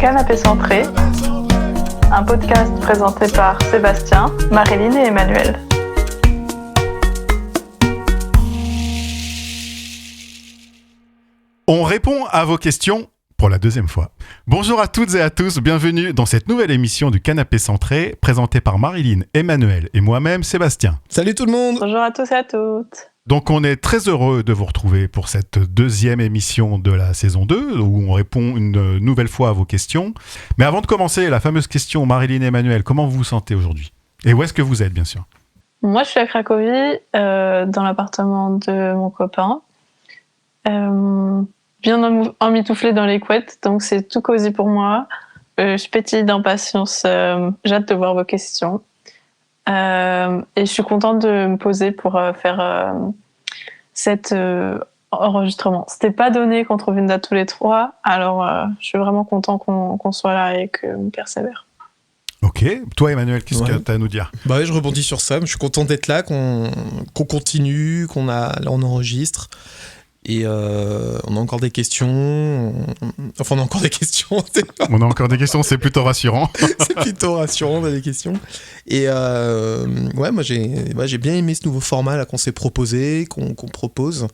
Canapé Centré, un podcast présenté par Sébastien, Marilyn et Emmanuel. On répond à vos questions pour la deuxième fois. Bonjour à toutes et à tous, bienvenue dans cette nouvelle émission du Canapé Centré, présentée par Marilyn, Emmanuel et moi-même, Sébastien. Salut tout le monde! Bonjour à tous et à toutes. Donc on est très heureux de vous retrouver pour cette deuxième émission de la saison 2, où on répond une nouvelle fois à vos questions. Mais avant de commencer, la fameuse question, Marilyn et Emmanuel, comment vous vous sentez aujourd'hui ? Et où est-ce que vous êtes, bien sûr ? Moi, je suis à Cracovie, dans l'appartement de mon copain. Bien emmitouflée dans les couettes, donc c'est tout cosy pour moi. Je pétille d'impatience, j'ai hâte de voir vos questions. Et je suis contente de me poser pour faire cet enregistrement. C'était pas donné qu'on trouve une date tous les trois, alors je suis vraiment content qu'on soit là et qu'on persévère. Ok, toi Emmanuel, qu'est-ce que tu as à nous dire ? Bah ouais, je rebondis sur ça, je suis content d'être là, qu'on continue, là on enregistre. Et on a encore des questions. Enfin, on a encore des questions. On a encore des questions, c'est plutôt rassurant. C'est plutôt rassurant, on a des questions. Et ouais, moi j'ai bien aimé ce nouveau format là qu'on s'est proposé, qu'on propose.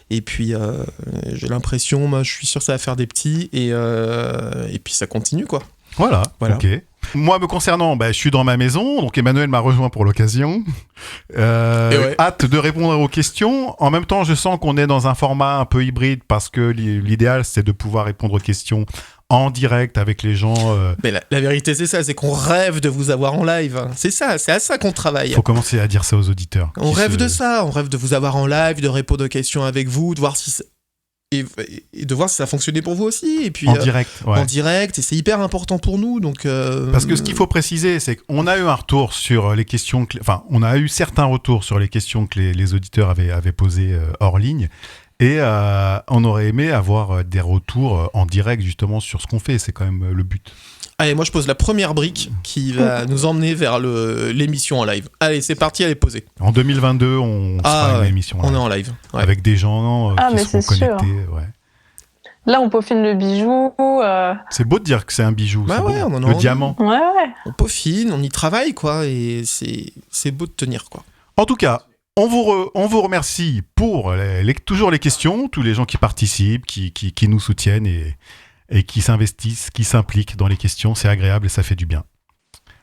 Et puis j'ai l'impression, moi je suis sûr que ça va faire des petits. Et puis ça continue quoi. Voilà. Ok. Moi, me concernant, je suis dans ma maison, donc Emmanuel m'a rejoint pour l'occasion. Hâte de répondre aux questions. En même temps, je sens qu'on est dans un format un peu hybride parce que l'idéal, c'est de pouvoir répondre aux questions en direct avec les gens. Mais la vérité, c'est ça, c'est qu'on rêve de vous avoir en live. C'est ça, c'est à ça qu'on travaille. Il faut commencer à dire ça aux auditeurs. On rêve de ça, on rêve de vous avoir en live, de répondre aux questions avec vous, de voir si... Et de voir si ça fonctionnait pour vous aussi. Et puis, en direct, ouais. En direct, et c'est hyper important pour nous. Donc, parce que ce qu'il faut préciser, c'est qu'on a eu un retour sur les questions... on a eu certains retours sur les questions que les auditeurs avaient posées hors ligne. Et on aurait aimé avoir des retours en direct, justement, sur ce qu'on fait. C'est quand même le but. Allez, moi je pose la première brique qui va nous emmener vers l'émission en live. Allez, c'est parti, elle est posée. En 2022, on fera une émission on est en live. Ouais. Avec des gens qui seront connectés. Ouais. Là, on peaufine le bijou. C'est beau de dire que c'est un bijou. Bah c'est ouais, beau. Le diamant. Ouais. On peaufine, on y travaille, quoi. Et c'est beau de tenir, quoi. En tout cas, on vous remercie pour toujours les questions, tous les gens qui participent, qui nous soutiennent et qui s'investissent, qui s'impliquent dans les questions. C'est agréable et ça fait du bien.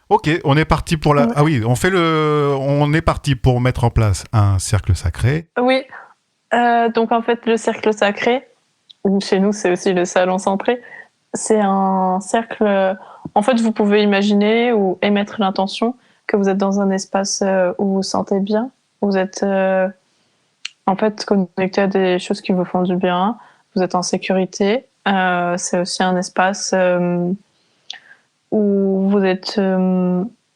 Ok, on est parti pour la... Ah oui, on est parti pour mettre en place un cercle sacré. Oui, donc en fait, le cercle sacré, chez nous, c'est aussi le salon centré, c'est un cercle... En fait, vous pouvez imaginer ou émettre l'intention que vous êtes dans un espace où vous vous sentez bien, où vous êtes en fait connecté à des choses qui vous font du bien, vous êtes en sécurité. C'est aussi un espace où vous êtes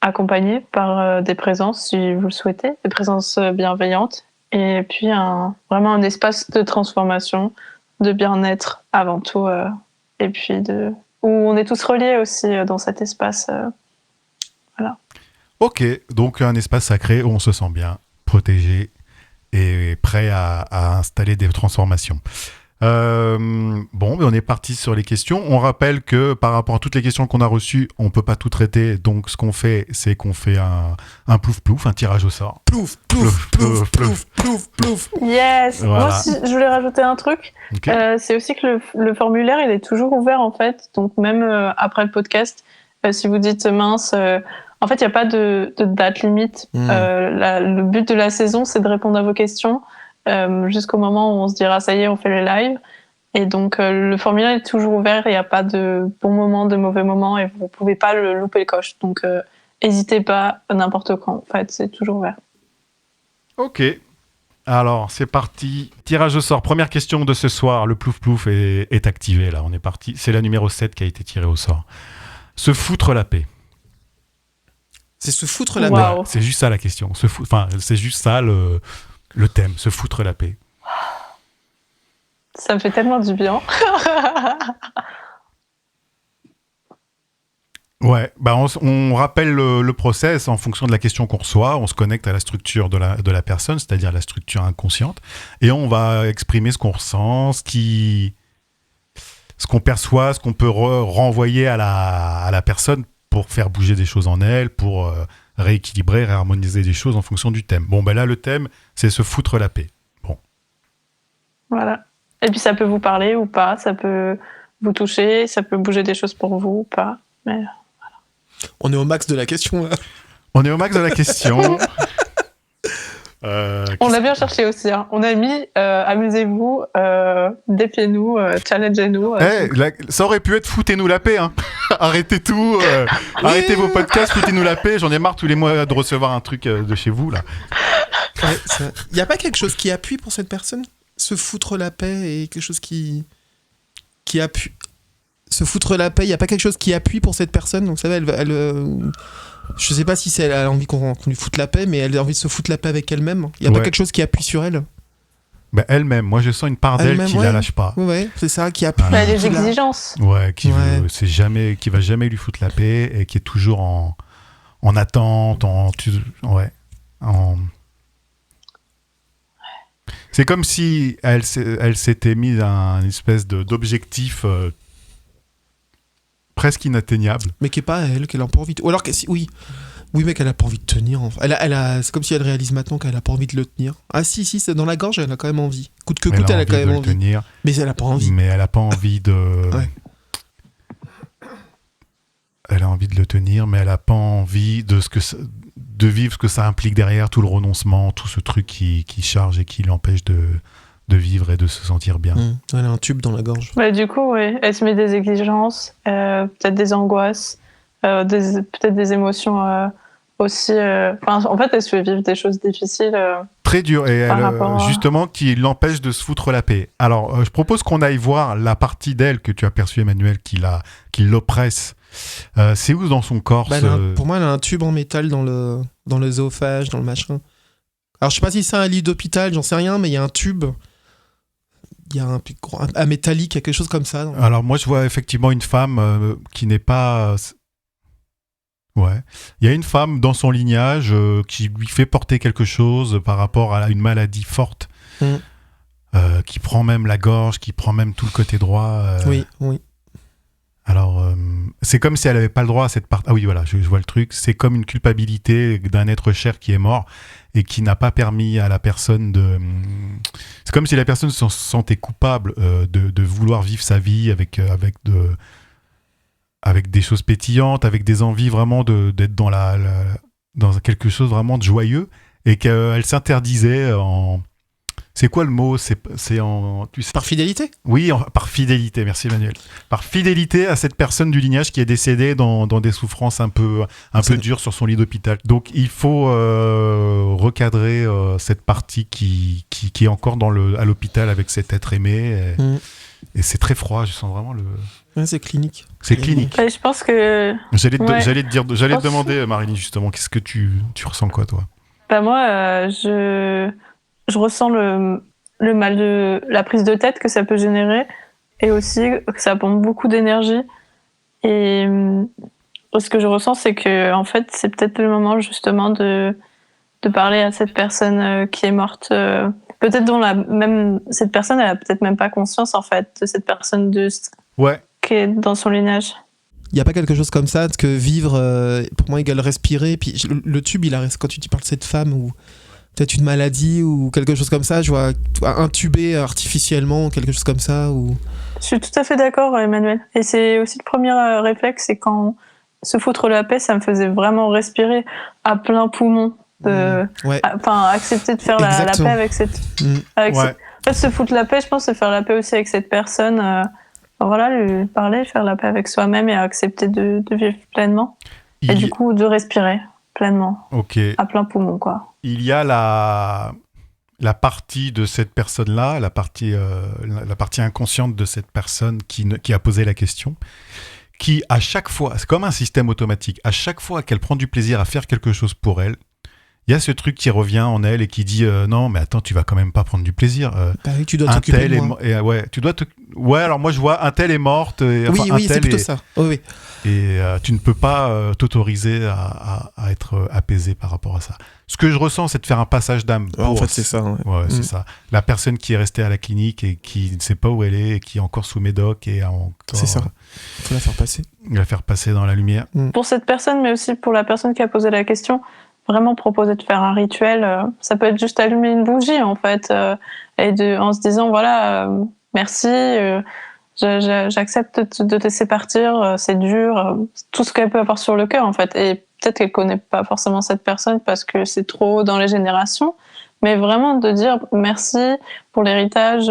accompagné par des présences, si vous le souhaitez, des présences bienveillantes, et puis vraiment un espace de transformation, de bien-être avant tout, et puis où on est tous reliés aussi dans cet espace. Voilà. Ok, donc un espace sacré où on se sent bien, protégé et prêt à installer des transformations. On est parti sur les questions. On rappelle que par rapport à toutes les questions qu'on a reçues, on peut pas tout traiter. Donc ce qu'on fait, c'est qu'on fait un plouf-plouf, un tirage au sort. Plouf, plouf, plouf, plouf, plouf, plouf. Yes. Voilà. Moi aussi, je voulais rajouter un truc. Okay. C'est aussi que le formulaire, il est toujours ouvert en fait. Donc même après le podcast, si vous dites mince, en fait, il n'y a pas de date limite. Le but de la saison, c'est de répondre à vos questions. Jusqu'au moment où on se dira ça y est, on fait le live. Et donc le formulaire est toujours ouvert, il n'y a pas de bon moment, de mauvais moment, et vous ne pouvez pas louper le coche. Donc n'hésitez pas n'importe quand, en fait, c'est toujours ouvert. Ok, alors c'est parti. Tirage au sort, première question de ce soir, le plouf plouf est activé là, on est parti. C'est la numéro 7 qui a été tirée au sort. Se foutre la paix. C'est se foutre la paix. Ouais, c'est juste ça la question, c'est juste ça le thème, se foutre la paix. Ça me fait tellement du bien. Ouais, on rappelle le process en fonction de la question qu'on reçoit, on se connecte à la structure de la personne, c'est-à-dire la structure inconsciente, et on va exprimer ce qu'on ressent, ce ce qu'on perçoit, ce qu'on peut renvoyer à la personne pour faire bouger des choses en elle, pour rééquilibrer, réharmoniser des choses en fonction du thème. Bon, ben là, le thème, c'est se foutre la paix. Bon. Voilà. Et puis ça peut vous parler ou pas, ça peut vous toucher, ça peut bouger des choses pour vous ou pas. Mais... On est au max de la question, là. On est au max de la question. On l'a bien cherché aussi. Hein. On a mis amusez-vous, défiez-nous, challengez-nous. Ça aurait pu être foutez-nous la paix. Hein. Arrêtez tout. Arrêtez vos podcasts, foutez-nous la paix. J'en ai marre tous les mois de recevoir un truc de chez vous, là. Il n'y a pas quelque chose qui appuie pour cette personne ? Se foutre la paix et quelque chose qui appuie. Se foutre la paix, il n'y a pas quelque chose qui appuie pour cette personne. Donc, vous savez, je sais pas si elle a envie qu'on lui foute la paix, mais elle a envie de se foutre la paix avec elle-même. Il n'y a pas quelque chose qui appuie sur elle. Ben, elle-même. Moi, je sens une part d'elle qui la lâche pas. Ouais, c'est ça, qui appuie. Les exigences. Qui va jamais lui foutre la paix et qui est toujours en attente, C'est comme si elle s'était mise à un espèce d'objectif presque inatteignable. Mais qui n'est pas elle, qu'elle n'a pas envie de... Ou alors, oui, mais qu'elle n'a pas envie de tenir. Enfin. C'est comme si elle réalise maintenant qu'elle n'a pas envie de le tenir. Ah si, c'est dans la gorge, elle a quand même envie. Coûte que coûte, elle a quand même envie. Tenir, mais elle n'a pas envie. Mais elle n'a pas envie de... Elle a envie de le tenir, mais elle n'a pas envie de vivre ce que ça implique derrière, tout le renoncement, tout ce truc qui charge et qui l'empêche de vivre et de se sentir bien. Elle a un tube dans la gorge. Du coup, oui, elle se met des exigences, peut-être des angoisses, peut-être des émotions aussi. En fait, elle se fait vivre des choses difficiles. Très dur, et justement, qui l'empêche de se foutre la paix. Alors, je propose qu'on aille voir la partie d'elle que tu as perçue, Emmanuel, qui l'oppresse. C'est où dans son corps Pour moi, elle a un tube en métal dans l'œsophage, dans le machin. Alors, je sais pas si c'est un lit d'hôpital, j'en sais rien, mais il y a un tube. Il y a un métallique, il y a quelque chose comme ça. Alors, moi, je vois effectivement une femme qui n'est pas... Ouais. Il y a une femme dans son lignage qui lui fait porter quelque chose par rapport à une maladie forte, qui prend même la gorge, qui prend même tout le côté droit. Oui. Alors, c'est comme si elle n'avait pas le droit à cette partie. Ah oui, voilà, je vois le truc. C'est comme une culpabilité d'un être cher qui est mort et qui n'a pas permis à la personne de... C'est comme si la personne se sentait coupable de vouloir vivre sa vie avec des choses pétillantes, avec des envies vraiment d'être dans quelque chose vraiment de joyeux, et qu'elle s'interdisait en... C'est quoi le mot ? Par fidélité ? Oui, par fidélité, merci Emmanuel. Par fidélité à cette personne du lignage qui est décédée dans des souffrances un peu dures sur son lit d'hôpital. Donc il faut recadrer cette partie qui est encore à l'hôpital avec cet être aimé. Et c'est très froid, je sens vraiment le... Ouais, c'est clinique. C'est clinique. Je pense que... J'allais te demander, Marilyn, justement, qu'est-ce que tu ressens quoi, toi ? Moi, je ressens le mal de la prise de tête que ça peut générer, et aussi que ça pompe beaucoup d'énergie. Et ce que je ressens, c'est que en fait, c'est peut-être le moment justement de parler à cette personne qui est morte. Peut-être cette personne, elle a peut-être même pas conscience en fait de cette personne qui est dans son lignage. Il n'y a pas quelque chose comme ça, que vivre, pour moi, égale respirer. Puis le tube, quand tu parles de cette femme, ou peut-être une maladie, ou quelque chose comme ça, je vois intubé artificiellement, quelque chose comme ça. Ou... Je suis tout à fait d'accord, Emmanuel. Et c'est aussi le premier réflexe, c'est quand se foutre la paix, ça me faisait vraiment respirer à plein poumon. Accepter de faire la paix avec cette... En fait, se foutre la paix, je pense, c'est faire la paix aussi avec cette personne... lui parler, faire la paix avec soi-même et accepter de vivre pleinement. Et du coup, de respirer pleinement. À plein poumon, quoi. Il y a la partie de cette personne-là, la partie inconsciente de cette personne qui a posé la question, qui, à chaque fois, c'est comme un système automatique, à chaque fois qu'elle prend du plaisir à faire quelque chose pour elle, il y a ce truc qui revient en elle et qui dit non, mais attends, tu vas quand même pas prendre du plaisir. Bah oui, tu dois t'occuper de moi. Ouais, alors moi je vois un tel est morte. Oui, c'est plutôt ça. Oui. Et tu ne peux pas t'autoriser à être apaisé par rapport à ça. Ce que je ressens, c'est de faire un passage d'âme. En fait, c'est ça. Ouais, c'est ça. La personne qui est restée à la clinique et qui ne sait pas où elle est et qui est encore sous médoc et encore. C'est ça. Il faut la faire passer. La faire passer dans la lumière. Pour cette personne, mais aussi pour la personne qui a posé la question, vraiment proposer de faire un rituel. Ça peut être juste allumer une bougie, en fait, en se disant, voilà, merci, j'accepte de te laisser partir, c'est dur, tout ce qu'elle peut avoir sur le cœur, en fait. Et peut-être qu'elle connaît pas forcément cette personne parce que c'est trop haut dans les générations, mais vraiment de dire merci pour l'héritage,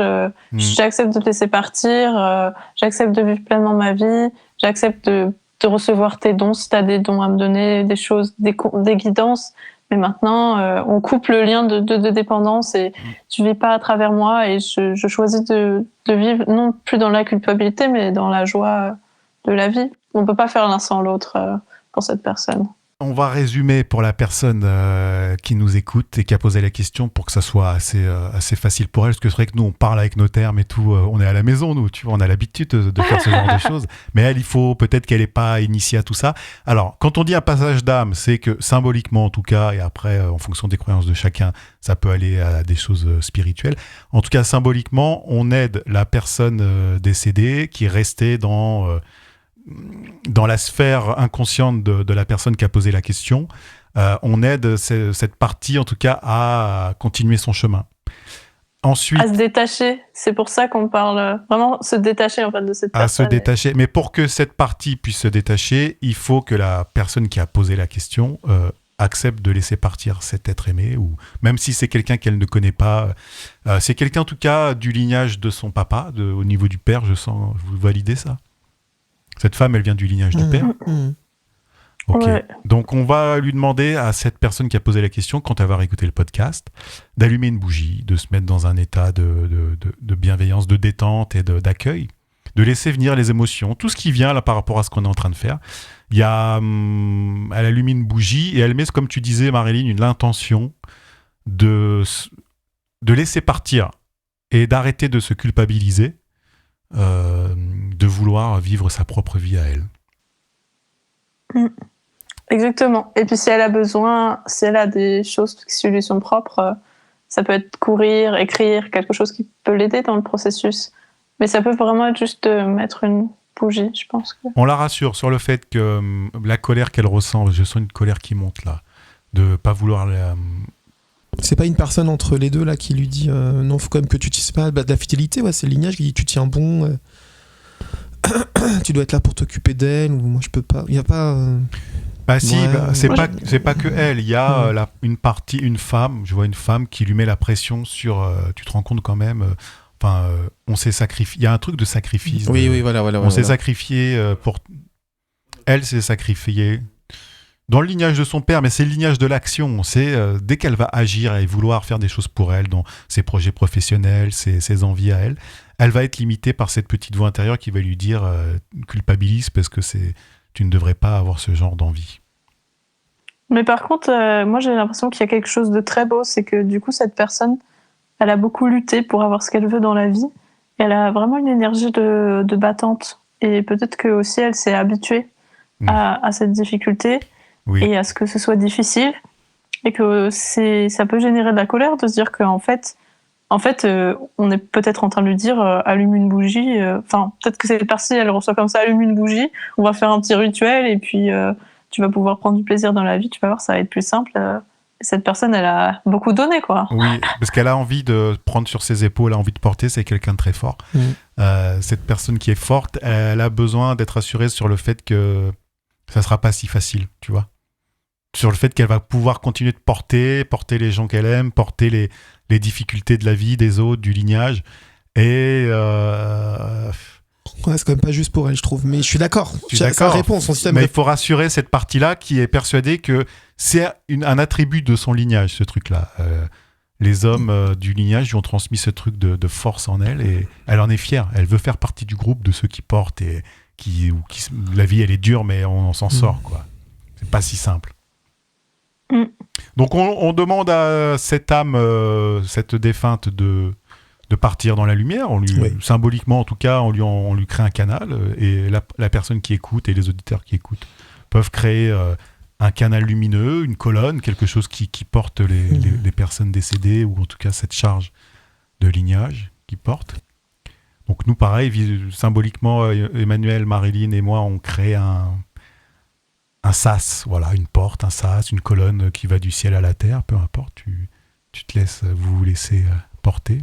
j'accepte de te laisser partir, j'accepte de vivre pleinement ma vie, j'accepte de recevoir tes dons si tu as des dons à me donner, des choses, des guidances. Mais maintenant, on coupe le lien de dépendance et tu vis pas à travers moi et je choisis de vivre non plus dans la culpabilité, mais dans la joie de la vie. On peut pas faire l'un sans l'autre pour cette personne. On va résumer pour la personne qui nous écoute et qui a posé la question pour que ça soit assez facile pour elle, parce que c'est vrai que nous, on parle avec nos termes et tout, on est à la maison, nous, tu vois, on a l'habitude de faire ce genre de choses, mais elle, il faut peut-être qu'elle n'est pas initiée à tout ça. Alors, quand on dit un passage d'âme, c'est que symboliquement, en tout cas, et après, en fonction des croyances de chacun, ça peut aller à des choses spirituelles. En tout cas, symboliquement, on aide la personne décédée qui est restée dans la sphère inconsciente de la personne qui a posé la question. On aide cette partie, en tout cas, à continuer son chemin. Ensuite, à se détacher. C'est pour ça qu'on parle vraiment se détacher en fait de cette personne. À se détacher. Mais pour que cette partie puisse se détacher, il faut que la personne qui a posé la question accepte de laisser partir cet être aimé, ou même si c'est quelqu'un qu'elle ne connaît pas. C'est quelqu'un, en tout cas, du lignage de son papa, au niveau du père, vous validez ça? Cette femme, elle vient du lignage du père. Ok. Ouais. Donc, on va lui demander à cette personne qui a posé la question, quand elle va réécouter le podcast, d'allumer une bougie, de se mettre dans un état de bienveillance, de détente et d'accueil, de laisser venir les émotions, tout ce qui vient là par rapport à ce qu'on est en train de faire. Elle allume une bougie et elle met, comme tu disais, Marilyn, l'intention de laisser partir et d'arrêter de se culpabiliser. De vouloir vivre sa propre vie à elle. Exactement. Et puis si elle a besoin, si elle a des choses qui lui sont propres, ça peut être courir, écrire, quelque chose qui peut l'aider dans le processus. Mais ça peut vraiment être juste de mettre une bougie, je pense. On la rassure sur le fait que la colère qu'elle ressent, je sens une colère qui monte là, de pas vouloir... C'est pas une personne entre les deux là qui lui dit non, faut quand même que tu tiens pas de la fidélité, ouais, c'est le lignage qui dit tu tiens bon, tu dois être là pour t'occuper d'elle, ou moi je peux pas. Il y a pas. C'est pas que elle. Il y a une femme. Je vois une femme qui lui met la pression sur. Tu te rends compte quand même. On s'est sacrifié. Il y a un truc de sacrifice. Oui, voilà. On s'est sacrifié pour. Elle s'est sacrifiée. Dans le lignage de son père, mais c'est le lignage de l'action. C'est dès qu'elle va agir et vouloir faire des choses pour elle, dans ses projets professionnels, ses envies à elle, elle va être limitée par cette petite voix intérieure qui va lui dire culpabilise parce que tu ne devrais pas avoir ce genre d'envie. Mais par contre, moi j'ai l'impression qu'il y a quelque chose de très beau, c'est que du coup cette personne, elle a beaucoup lutté pour avoir ce qu'elle veut dans la vie. Elle a vraiment une énergie de battante et peut-être que aussi elle s'est habituée à cette difficulté. Oui. Et à ce que ce soit difficile et que ça peut générer de la colère de se dire qu'en fait, on est peut-être en train de lui dire allume une bougie. Peut-être que cette personne elle reçoit comme ça allume une bougie. On va faire un petit rituel et puis tu vas pouvoir prendre du plaisir dans la vie. Tu vas voir, ça va être plus simple. Cette personne, elle a beaucoup donné, quoi. Oui, parce qu'elle a envie de prendre sur ses épaules, elle a envie de porter. C'est quelqu'un de très fort. Cette personne qui est forte, elle a besoin d'être assurée sur le fait que ça sera pas si facile, tu vois. Sur le fait qu'elle va pouvoir continuer de porter les gens qu'elle aime, porter les difficultés de la vie, des autres, du lignage. Et... Ouais, c'est quand même pas juste pour elle, je trouve. Mais je suis d'accord. Ça répond, son système. Mais il faut rassurer cette partie-là qui est persuadée que c'est un attribut de son lignage, ce truc-là. Les hommes du lignage lui ont transmis ce truc de force en elle et elle en est fière. Elle veut faire partie du groupe de ceux qui portent et la vie, elle est dure, mais on s'en sort, quoi. C'est pas si simple. Donc on demande à cette âme, cette défunte de partir dans la lumière. Symboliquement en tout cas, on lui crée un canal et la personne qui écoute et les auditeurs qui écoutent peuvent créer un canal lumineux, une colonne, quelque chose qui porte les personnes décédées ou en tout cas cette charge de lignage qui porte. Donc nous pareil, symboliquement, Emmanuel, Marilyn et moi on crée un sas, voilà, une porte, un sas, une colonne qui va du ciel à la terre, peu importe, tu te laisses, vous vous laissez porter.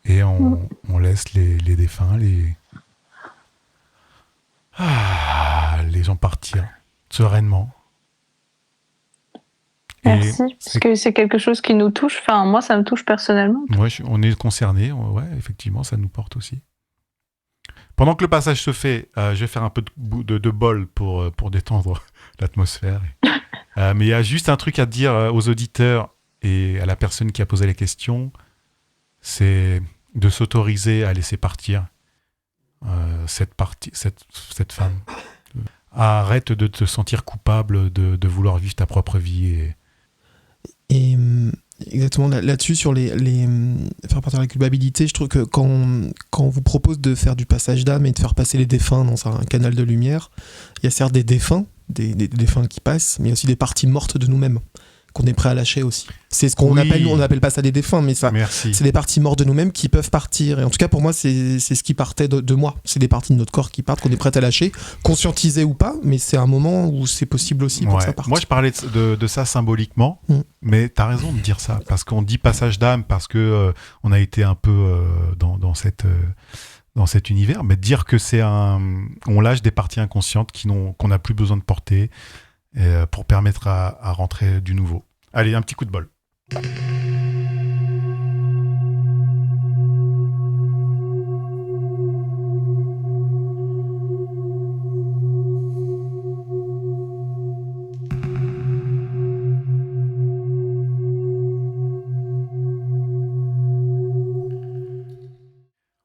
Et on laisse les défunts, les gens partir sereinement. Merci, parce que c'est quelque chose qui nous touche. Enfin, moi, ça me touche personnellement. Ouais, on est concernés, ouais, effectivement, ça nous porte aussi. Pendant que le passage se fait, je vais faire un peu de bol pour détendre l'atmosphère. Mais il y a juste un truc à dire aux auditeurs et à la personne qui a posé les questions, c'est de s'autoriser à laisser partir cette femme. Arrête de te sentir coupable de vouloir vivre ta propre vie. Et exactement là-dessus, sur les faire partir la culpabilité, je trouve que quand on vous propose de faire du passage d'âme et de faire passer les défunts dans un canal de lumière, il y a certes des défunts, des défunts qui passent, mais il y a aussi des parties mortes de nous-mêmes qu'on est prêt à lâcher aussi. C'est ce qu'on appelle, nous on n'appelle pas ça des défunts, mais ça, c'est des parties mortes de nous-mêmes qui peuvent partir. Et en tout cas pour moi c'est ce qui partait de moi. C'est des parties de notre corps qui partent, qu'on est prêt à lâcher, conscientisé ou pas, mais c'est un moment où c'est possible aussi pour que ça parte. Moi je parlais de ça symboliquement, mais t'as raison de dire ça, parce qu'on dit passage d'âme, parce que on a été un peu dans cet univers, mais dire que on lâche des parties inconscientes qu'on n'a plus besoin de porter, pour permettre à rentrer du nouveau. Allez, un petit coup de bol.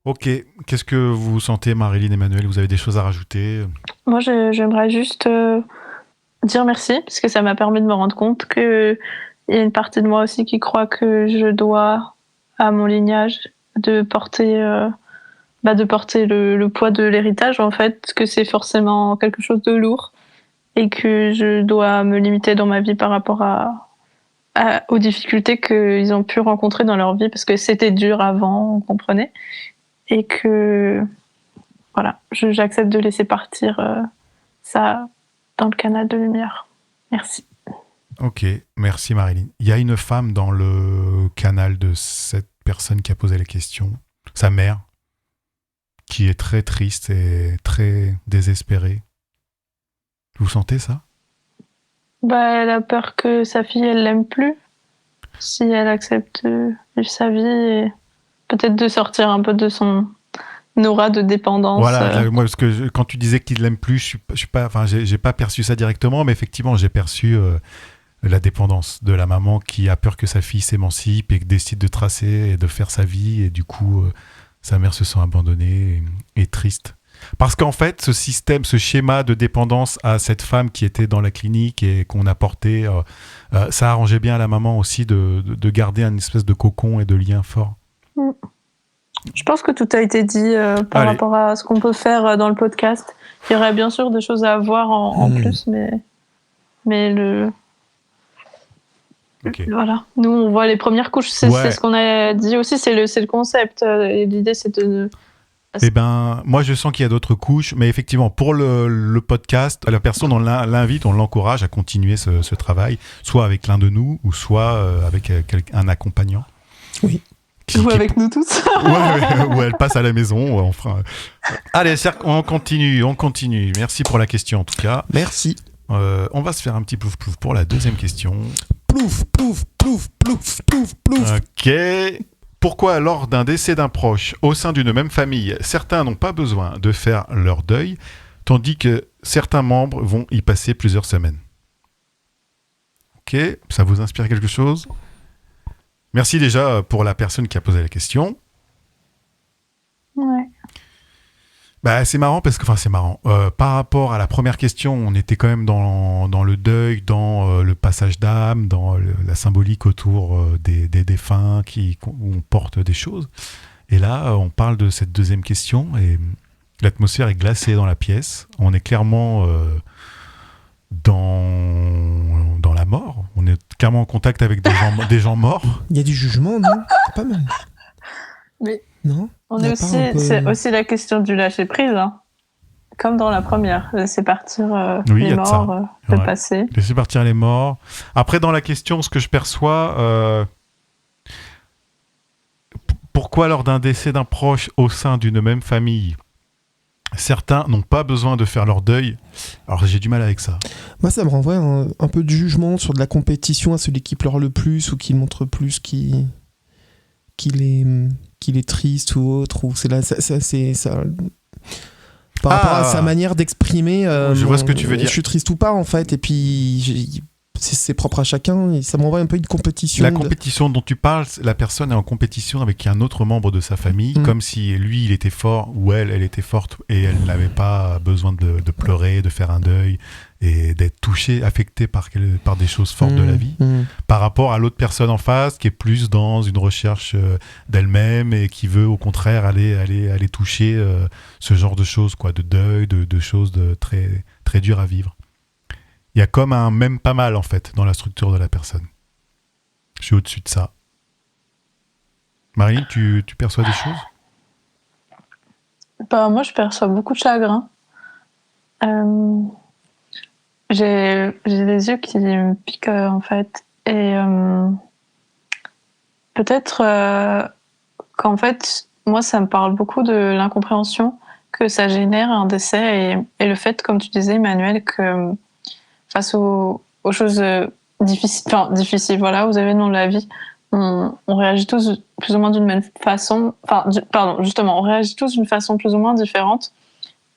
Ok, qu'est-ce que vous sentez, Marilyn, Emmanuel? Vous avez des choses à rajouter? Moi, j'aimerais juste dire merci, parce que ça m'a permis de me rendre compte qu'il y a une partie de moi aussi qui croit que je dois à mon lignage de porter le poids de l'héritage, en fait, que c'est forcément quelque chose de lourd et que je dois me limiter dans ma vie par rapport aux difficultés qu'ils ont pu rencontrer dans leur vie, parce que c'était dur avant, on comprenait, et que voilà, j'accepte de laisser partir ça dans le canal de lumière. Merci. Ok, merci Marilyn. Il y a une femme dans le canal de cette personne qui a posé la question, sa mère, qui est très triste et très désespérée. Vous sentez ça? Elle a peur que sa fille, elle l'aime plus, si elle accepte de vivre sa vie et peut-être de sortir un peu de son aura de dépendance. Voilà, moi, parce que quand tu disais qu'il l'aime plus, j'ai pas perçu ça directement, mais effectivement, j'ai perçu la dépendance de la maman qui a peur que sa fille s'émancipe et décide de tracer et de faire sa vie, et du coup, sa mère se sent abandonnée et triste. Parce qu'en fait, ce schéma de dépendance à cette femme qui était dans la clinique et qu'on a porté, ça arrangeait bien à la maman aussi de garder un espèce de cocon et de lien fort. Je pense que tout a été dit par rapport à ce qu'on peut faire dans le podcast. Il y aurait bien sûr des choses à voir en plus, mais voilà. Nous, on voit les premières couches. C'est ce qu'on a dit aussi, c'est le concept. Et l'idée, c'est de... moi, je sens qu'il y a d'autres couches, mais effectivement, pour le podcast, la personne, on l'invite, on l'encourage à continuer ce travail, soit avec l'un de nous, ou soit avec un accompagnant. Oui. Ou avec nous tous. Ou elle passe à la maison. Enfin. Allez, on continue. Merci pour la question, en tout cas. Merci. On va se faire un petit plouf-plouf pour la deuxième question. Plouf, plouf, plouf, plouf, plouf, plouf. Ok. Pourquoi, lors d'un décès d'un proche au sein d'une même famille, certains n'ont pas besoin de faire leur deuil, tandis que certains membres vont y passer plusieurs semaines? Ok, ça vous inspire quelque chose? Merci déjà pour la personne qui a posé la question. Ouais. Bah, c'est marrant parce que, enfin, c'est marrant. Par rapport à la première question, on était quand même dans le deuil, dans le passage d'âme, dans la symbolique autour des défunts où on porte des choses. Et là, on parle de cette deuxième question et l'atmosphère est glacée dans la pièce. On est clairement dans la mort. On est clairement en contact avec des gens morts. Il y a du jugement, non? C'est pas mal. Mais non? C'est aussi la question du lâcher prise, hein. Comme dans la première, laisser partir les morts, le passé. Laisser partir les morts. Après, dans la question, ce que je perçois, pourquoi lors d'un décès d'un proche au sein d'une même famille, certains n'ont pas besoin de faire leur deuil? Alors j'ai du mal avec ça. Moi, ça me renvoie un peu de jugement sur de la compétition à celui qui pleure le plus ou qui montre plus qu'il est triste ou autre. Ou c'est là, c'est ça. Par rapport à sa manière d'exprimer. Je vois ce que tu veux dire. Je suis triste ou pas, en fait. Et puis, c'est propre à chacun. Et ça m'envoie un peu une compétition. La compétition dont tu parles, la personne est en compétition avec un autre membre de sa famille, comme si lui, il était fort ou elle était forte et elle n'avait pas besoin de pleurer, de faire un deuil et d'être touchée, affectée par des choses fortes de la vie, par rapport à l'autre personne en face qui est plus dans une recherche d'elle-même et qui veut au contraire aller toucher ce genre de choses, quoi, de deuil, de choses très, très dures à vivre. Il y a comme un même pas mal, en fait, dans la structure de la personne. Je suis au-dessus de ça. Marie, tu perçois des choses? Moi, je perçois beaucoup de chagrin. J'ai les yeux qui me piquent, en fait. Et peut-être qu'en fait, moi, ça me parle beaucoup de l'incompréhension que ça génère un décès et le fait, comme tu disais, Emmanuel, que face aux choses difficiles, voilà, aux événements de la vie, on réagit tous plus ou moins d'une même façon. On réagit tous d'une façon plus ou moins différente.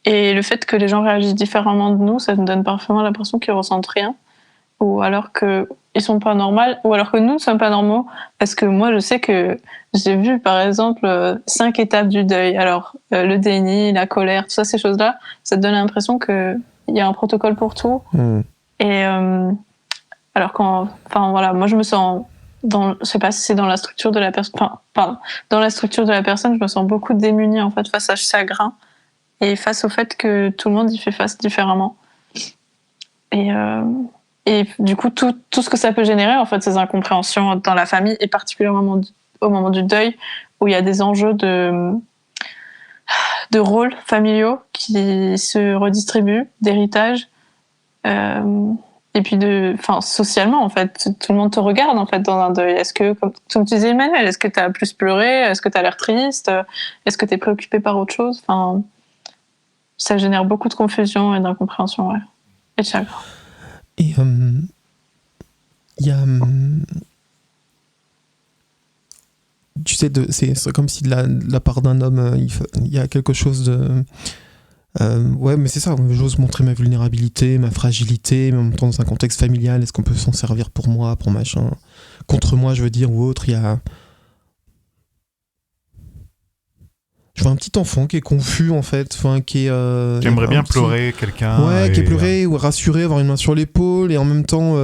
Et le fait que les gens réagissent différemment de nous, ça nous donne parfois l'impression qu'ils ressentent rien, ou alors qu'ils sont pas normaux, ou alors que nous ne sommes pas normaux. Parce que moi, je sais que j'ai vu, par exemple, 5 étapes du deuil. Alors, le déni, la colère, tout ça, ces choses-là, ça te donne l'impression qu'il y a un protocole pour tout. Et alors voilà, moi je me sens je sais pas si c'est dans la structure de la personne, dans la structure de la personne, je me sens beaucoup démunie en fait face à ce chagrin et face au fait que tout le monde y fait face différemment. Et du coup tout ce que ça peut générer en fait, ces incompréhensions dans la famille et particulièrement au moment du deuil où il y a des enjeux de rôles familiaux qui se redistribuent, d'héritage. Et puis socialement en fait, tout le monde te regarde en fait dans un deuil. Est-ce que, comme tu disais Emmanuel, est-ce que tu as plus pleuré, est-ce que tu as l'air triste, est-ce que tu es préoccupé par autre chose? Enfin, ça génère beaucoup de confusion et d'incompréhension, ouais, et de chagrin. Et il y a tu sais, c'est comme si de la part d'un homme il y a quelque chose de ouais, mais c'est ça, j'ose montrer ma vulnérabilité, ma fragilité, mais en même temps dans un contexte familial, est-ce qu'on peut s'en servir pour moi, pour machin, contre moi, je veux dire, ou autre. Je vois un petit enfant qui est confus, en fait, qui aimerait bien pleurer quelqu'un. Ouais, qui est pleuré, ou rassuré, avoir une main sur l'épaule, et en même temps...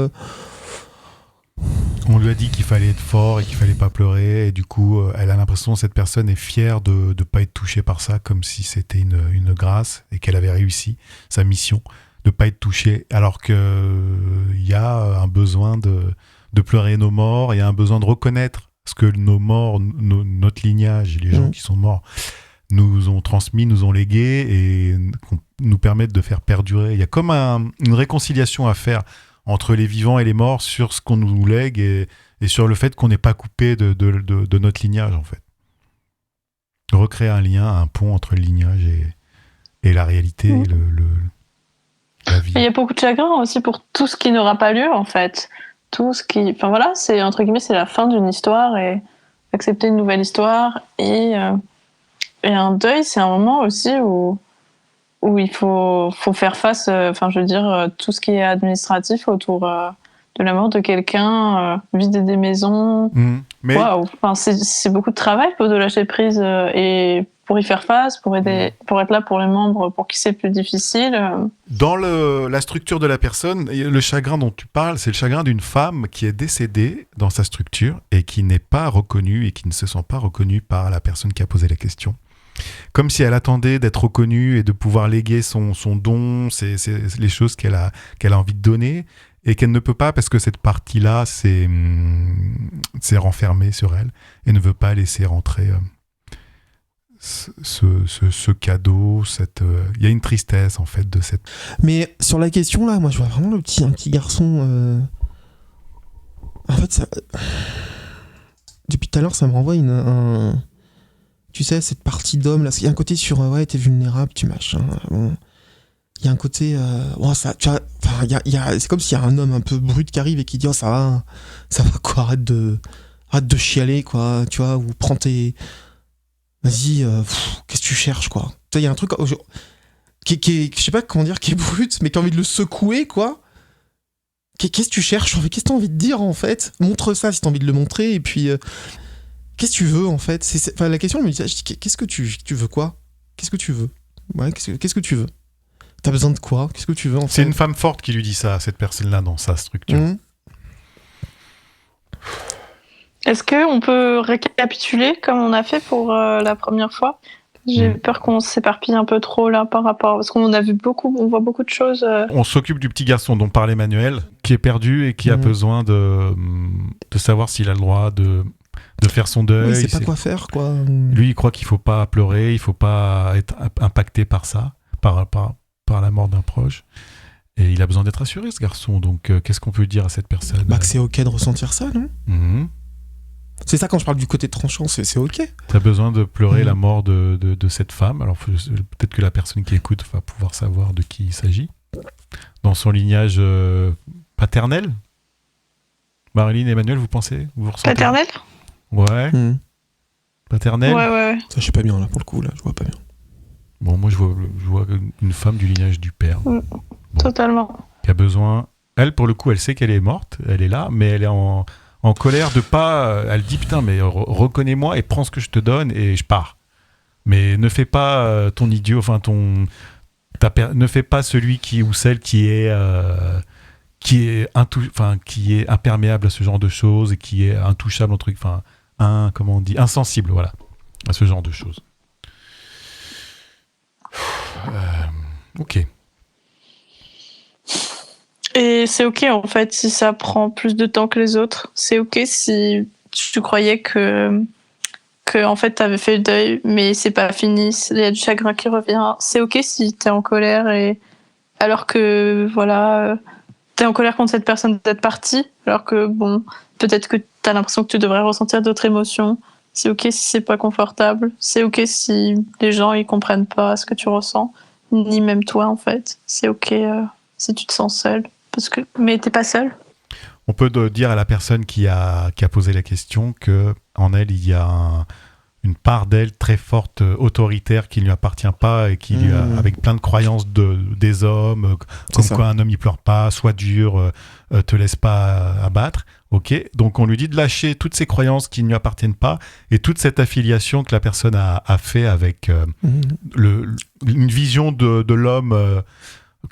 On lui a dit qu'il fallait être fort et qu'il fallait pas pleurer, et du coup, elle a l'impression que cette personne est fière de ne pas être touchée par ça, comme si c'était une grâce et qu'elle avait réussi sa mission de pas être touchée, alors qu'il y a un besoin de pleurer nos morts, il y a un besoin de reconnaître ce que nos morts, notre lignage, les gens qui sont morts, nous ont transmis, nous ont légué et nous permettent de faire perdurer. Il y a comme une réconciliation à faire entre les vivants et les morts sur ce qu'on nous lègue et sur le fait qu'on n'est pas coupé de notre lignage, en fait. Recréer un lien, un pont entre le lignage et la réalité, et la vie. Il y a beaucoup de chagrin aussi pour tout ce qui n'aura pas lieu, en fait. Tout ce qui... Enfin voilà, c'est, entre guillemets, c'est la fin d'une histoire et accepter une nouvelle histoire. Et un deuil, c'est un moment aussi où il faut faire face, je veux dire, tout ce qui est administratif autour de la mort de quelqu'un, vider des maisons. Mais... Waouh, c'est beaucoup de travail pour de lâcher prise et pour y faire face, pour être là pour les membres pour qui c'est plus difficile. Dans la structure de la personne, le chagrin dont tu parles, c'est le chagrin d'une femme qui est décédée dans sa structure et qui n'est pas reconnue et qui ne se sent pas reconnue par la personne qui a posé la question. Comme si elle attendait d'être reconnue et de pouvoir léguer son don, c'est les choses qu'elle a envie de donner, et qu'elle ne peut pas parce que cette partie-là s'est renfermée sur elle et ne veut pas laisser rentrer ce cadeau. Il y a une tristesse en fait de cette... Mais sur la question là, moi je vois vraiment un petit garçon... En fait, depuis tout à l'heure, ça me renvoie tu sais, cette partie d'homme, là, il y a un côté sur, t'es vulnérable, tu machin, bon. Il y a un côté, c'est comme s'il y a un homme un peu brut qui arrive et qui dit, ça va quoi, arrête de chialer, quoi, tu vois, ou prends vas-y, qu'est-ce que tu cherches, quoi. Tu vois, il y a un truc, qui est, je sais pas comment dire, qui est brut, mais qui a envie de le secouer, quoi. Qu'est-ce que tu cherches, qu'est-ce que t'as envie de dire, en fait? Montre ça si t'as envie de le montrer, et puis... Qu'est-ce que tu veux en fait? La question me dit, qu'est-ce que tu veux quoi? Qu'est-ce que tu veux? Ouais, qu'est-ce que tu veux? T'as besoin de quoi? Qu'est-ce que tu veux en fait? C'est une femme forte qui lui dit ça, cette personne-là, dans sa structure. Mmh. Est-ce qu'on peut récapituler comme on a fait pour la première fois? J'ai peur qu'on s'éparpille un peu trop là par rapport... Parce qu'on on voit beaucoup de choses. On s'occupe du petit garçon dont parlait Manuel, qui est perdu et qui a besoin de savoir s'il a le droit de faire son deuil. Oui, il sait pas quoi faire, quoi. Lui, il croit qu'il faut pas pleurer, il faut pas être impacté par ça, par la mort d'un proche. Et il a besoin d'être assuré, ce garçon. Donc, qu'est-ce qu'on peut dire à cette personne? Que c'est ok de ressentir ça, non? C'est ça, quand je parle du côté tranchant, c'est ok. T'as besoin de pleurer la mort de cette femme. Alors, peut-être que la personne qui écoute va pouvoir savoir de qui il s'agit. Dans son lignage paternel. Marilyn et Emmanuel, vous pensez? Vous ressentez? Paternel? Ouais. Paternel? Ouais. Ça, je sais pas bien, là, pour le coup, là, je vois pas bien. Bon, moi, je vois une femme du lignage du père. Bon. Totalement. Qui a besoin... Elle, pour le coup, elle sait qu'elle est morte, elle est là, mais elle est en colère de pas... Elle dit, putain, mais reconnais-moi et prends ce que je te donne et je pars. Mais ne fais pas ton idiot, ne fais pas celui ou celle qui est imperméable à ce genre de choses et qui est intouchable, comment on dit, insensible, voilà, à ce genre de choses. Ok. Et c'est ok en fait si ça prend plus de temps que les autres. C'est ok si tu croyais que en fait t'avais fait le deuil, mais c'est pas fini. Il y a du chagrin qui revient. C'est ok si t'es en colère et alors que voilà. T'es en colère contre cette personne d'être partie, alors que bon, peut-être que t'as l'impression que tu devrais ressentir d'autres émotions. C'est ok si c'est pas confortable. C'est ok si les gens ils comprennent pas ce que tu ressens, ni même toi en fait. C'est ok si tu te sens seul, mais t'es pas seul. On peut dire à la personne qui a posé la question que en elle il y a une part d'elle très forte, autoritaire, qui ne lui appartient pas et qui avec plein de croyances des hommes, comme quoi un homme il pleure pas, sois dur, te laisse pas abattre. Ok, donc on lui dit de lâcher toutes ces croyances qui ne lui appartiennent pas et toute cette affiliation que la personne a fait avec une vision de l'homme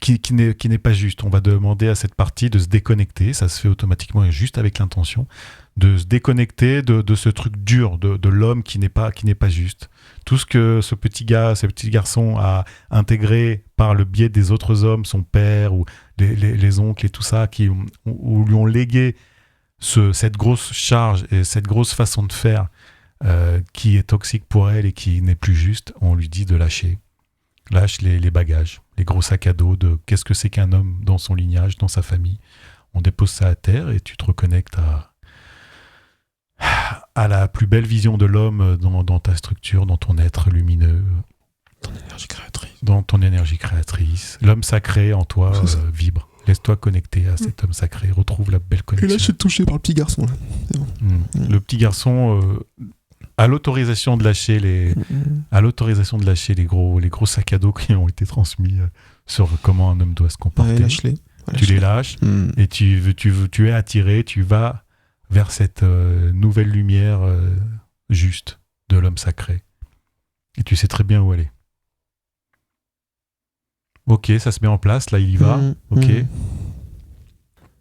qui n'est pas juste. On va demander à cette partie de se déconnecter, ça se fait automatiquement et juste avec l'intention de se déconnecter de ce truc dur de l'homme qui n'est pas juste. Tout ce que ce petit garçon a intégré par le biais des autres hommes, son père ou les oncles et tout ça, qui lui ont légué cette grosse charge et cette grosse façon de faire qui est toxique pour elle et qui n'est plus juste, on lui dit de lâcher. Lâche les bagages, les gros sacs à dos de qu'est-ce que c'est qu'un homme dans son lignage, dans sa famille. On dépose ça à terre et tu te reconnectes à la plus belle vision de l'homme dans ta structure, dans ton être lumineux. Dans ton énergie créatrice. L'homme sacré en toi vibre. Laisse-toi connecter à cet homme sacré. Retrouve la belle connexion. Et là, je suis touché par le petit garçon. Là. C'est bon. Le petit garçon a l'autorisation de lâcher les gros sacs à dos qui ont été transmis sur comment un homme doit se comporter. Ouais, lâche-les. Tu les lâches et tu es attiré, tu vas vers cette nouvelle lumière juste de l'homme sacré. Et tu sais très bien où aller. Ok, ça se met en place, là il y va. Ok.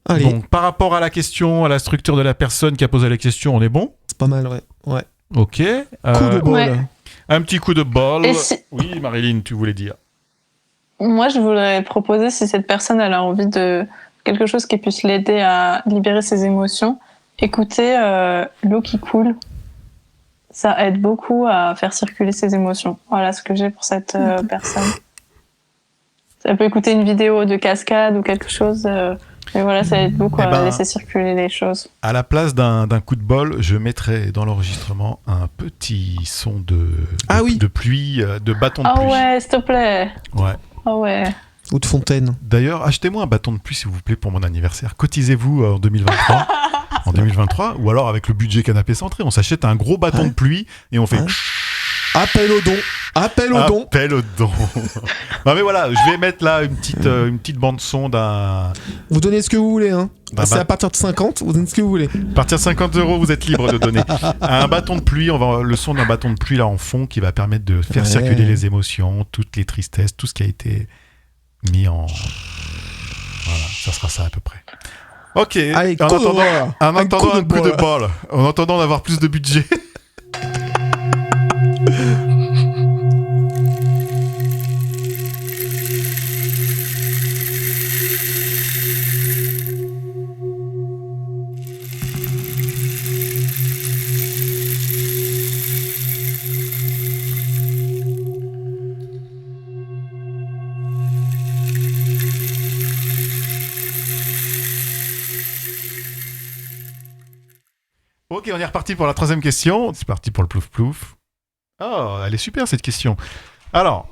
Allez. Donc par rapport à la question, à la structure de la personne qui a posé la question, on est bon? C'est pas mal, ouais. Ok. Coup de bol. Ouais. Un petit coup de bol. Et si- Oui, Marilyn, tu voulais dire. Moi, je voudrais proposer, si cette personne elle a envie de quelque chose qui puisse l'aider à libérer ses émotions, écouter l'eau qui coule. Ça aide beaucoup à faire circuler ses émotions. Voilà ce que j'ai pour cette personne. Ça peut écouter une vidéo de cascade ou quelque chose, mais voilà, ça aide beaucoup à laisser circuler les choses. À la place d'un coup de bol, je mettrais dans l'enregistrement un petit son de pluie, de bâton de pluie. Ah ouais, s'il te plaît. Ouais. Ah ouais. Ou de fontaine. D'ailleurs, achetez-moi un bâton de pluie, s'il vous plaît, pour mon anniversaire. Cotisez-vous en 2023. En 2023, ou alors avec le budget canapé centré, on s'achète un gros bâton de pluie et on fait... Appel au don. Appel au don. Appel au don. Non mais voilà, je vais mettre là une petite bande son d'un... Vous donnez ce que vous voulez, hein. C'est à partir de 50, vous donnez ce que vous voulez. À partir de 50 €, vous êtes libre de donner. Un bâton de pluie, le son d'un bâton de pluie là en fond qui va permettre de faire circuler les émotions, toutes les tristesses, tout ce qui a été mis en... Voilà, ça sera ça à peu près. Ok, allez, en attendant un coup de bol, en attendant d'avoir plus de budget. Ok, on est reparti pour la troisième question. C'est parti pour le plouf plouf. Oh, elle est super cette question. Alors,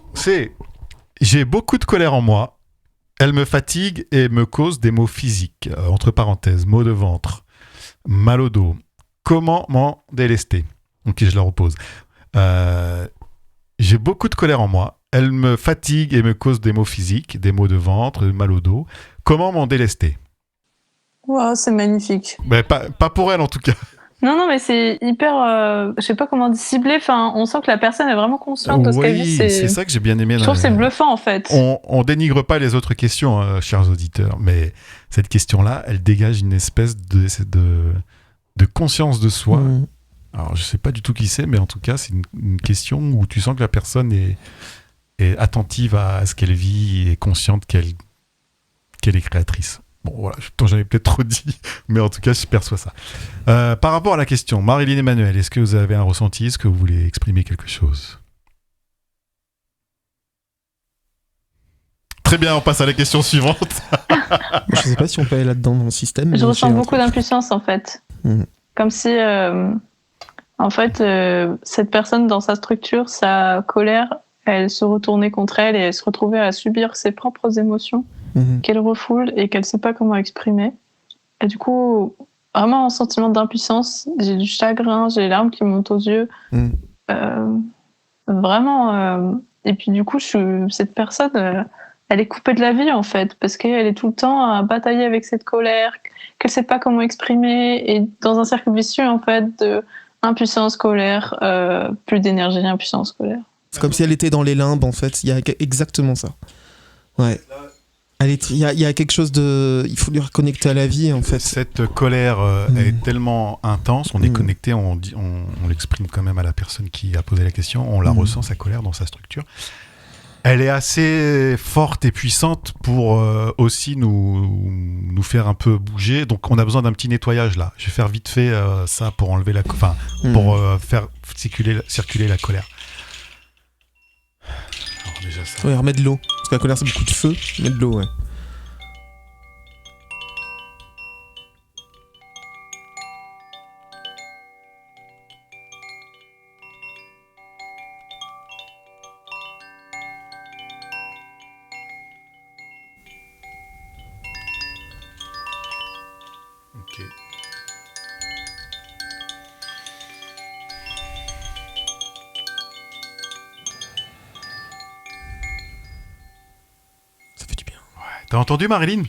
j'ai beaucoup de colère en moi. Elle me fatigue et me cause des maux physiques. Entre parenthèses, maux de ventre, mal au dos. Comment m'en délester? Ok, je la repose. J'ai beaucoup de colère en moi. Elle me fatigue et me cause des maux physiques, des maux de ventre, mal au dos. Comment m'en délester? Wow, c'est magnifique. Mais pas pour elle en tout cas. Non, mais c'est hyper, je sais pas comment dire, ciblé. Enfin, on sent que la personne est vraiment consciente de ce qu'elle vit. C'est ça que j'ai bien aimé. Je trouve que c'est bluffant en fait. On dénigre pas les autres questions, chers auditeurs, mais cette question-là, elle dégage une espèce de conscience de soi. Alors, je sais pas du tout qui c'est, mais en tout cas, c'est une question où tu sens que la personne est attentive à ce qu'elle vit et est consciente qu'elle est créatrice. Bon, voilà, j'en avais peut-être trop dit, mais en tout cas, je perçois ça. Par rapport à la question, Marilyn Emmanuel, est-ce que vous avez un ressenti? Est-ce que vous voulez exprimer quelque chose? Très bien, on passe à la question suivante. Je sais pas si on peut aller là-dedans dans le système. Je ressens beaucoup d'impuissance en fait. Comme si, en fait, cette personne dans sa structure, sa colère, elle se retournait contre elle et elle se retrouvait à subir ses propres émotions. Qu'elle refoule et qu'elle sait pas comment exprimer. Et du coup, vraiment un sentiment d'impuissance. J'ai du chagrin, j'ai les larmes qui montent aux yeux. Vraiment. Et puis du coup, cette personne, elle est coupée de la vie en fait, parce qu'elle est tout le temps à batailler avec cette colère, qu'elle sait pas comment exprimer, et dans un cercle vicieux en fait de impuissance, colère, plus d'énergie, impuissance, colère. C'est comme si elle était dans les limbes en fait. Il y a exactement ça. Ouais. Il y a quelque chose de... Il faut lui reconnecter à la vie, en fait. Cette colère est tellement intense, on est connecté, on l'exprime quand même à la personne qui a posé la question, on la ressent, sa colère, dans sa structure. Elle est assez forte et puissante pour aussi nous faire un peu bouger. Donc, on a besoin d'un petit nettoyage, là. Je vais faire vite fait ça pour enlever pour faire circuler la colère. Alors, déjà ça. Ouais, remettre de l'eau. Parce que la colère, c'est beaucoup de feu. Mettre de l'eau, ouais. Ok. Ça fait du bien. Ouais. T'as entendu, Marilyn?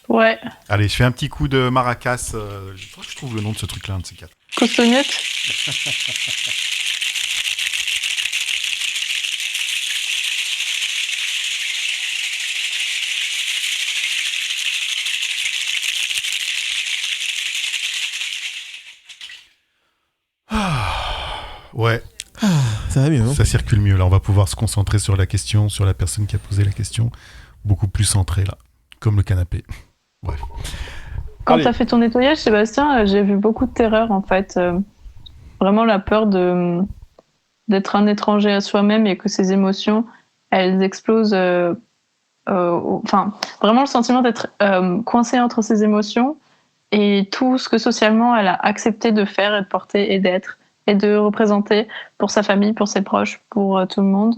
Ouais. Allez, je fais un petit coup de maracas. Je crois que je trouve le nom de ce truc-là, un de ces quatre. Costognette. Ouais. Ça va mieux. Hein. Ça circule mieux. Là, on va pouvoir se concentrer sur la question, sur la personne qui a posé la question. Beaucoup plus centré, là. Comme le canapé. Bref. Quand tu as fait ton nettoyage, Sébastien, j'ai vu beaucoup de terreur, en fait. Vraiment la peur d'être un étranger à soi-même et que ses émotions, elles explosent. Enfin, vraiment le sentiment d'être coincé entre ses émotions et tout ce que socialement elle a accepté de faire et de porter et d'être et de représenter pour sa famille, pour ses proches, pour tout le monde.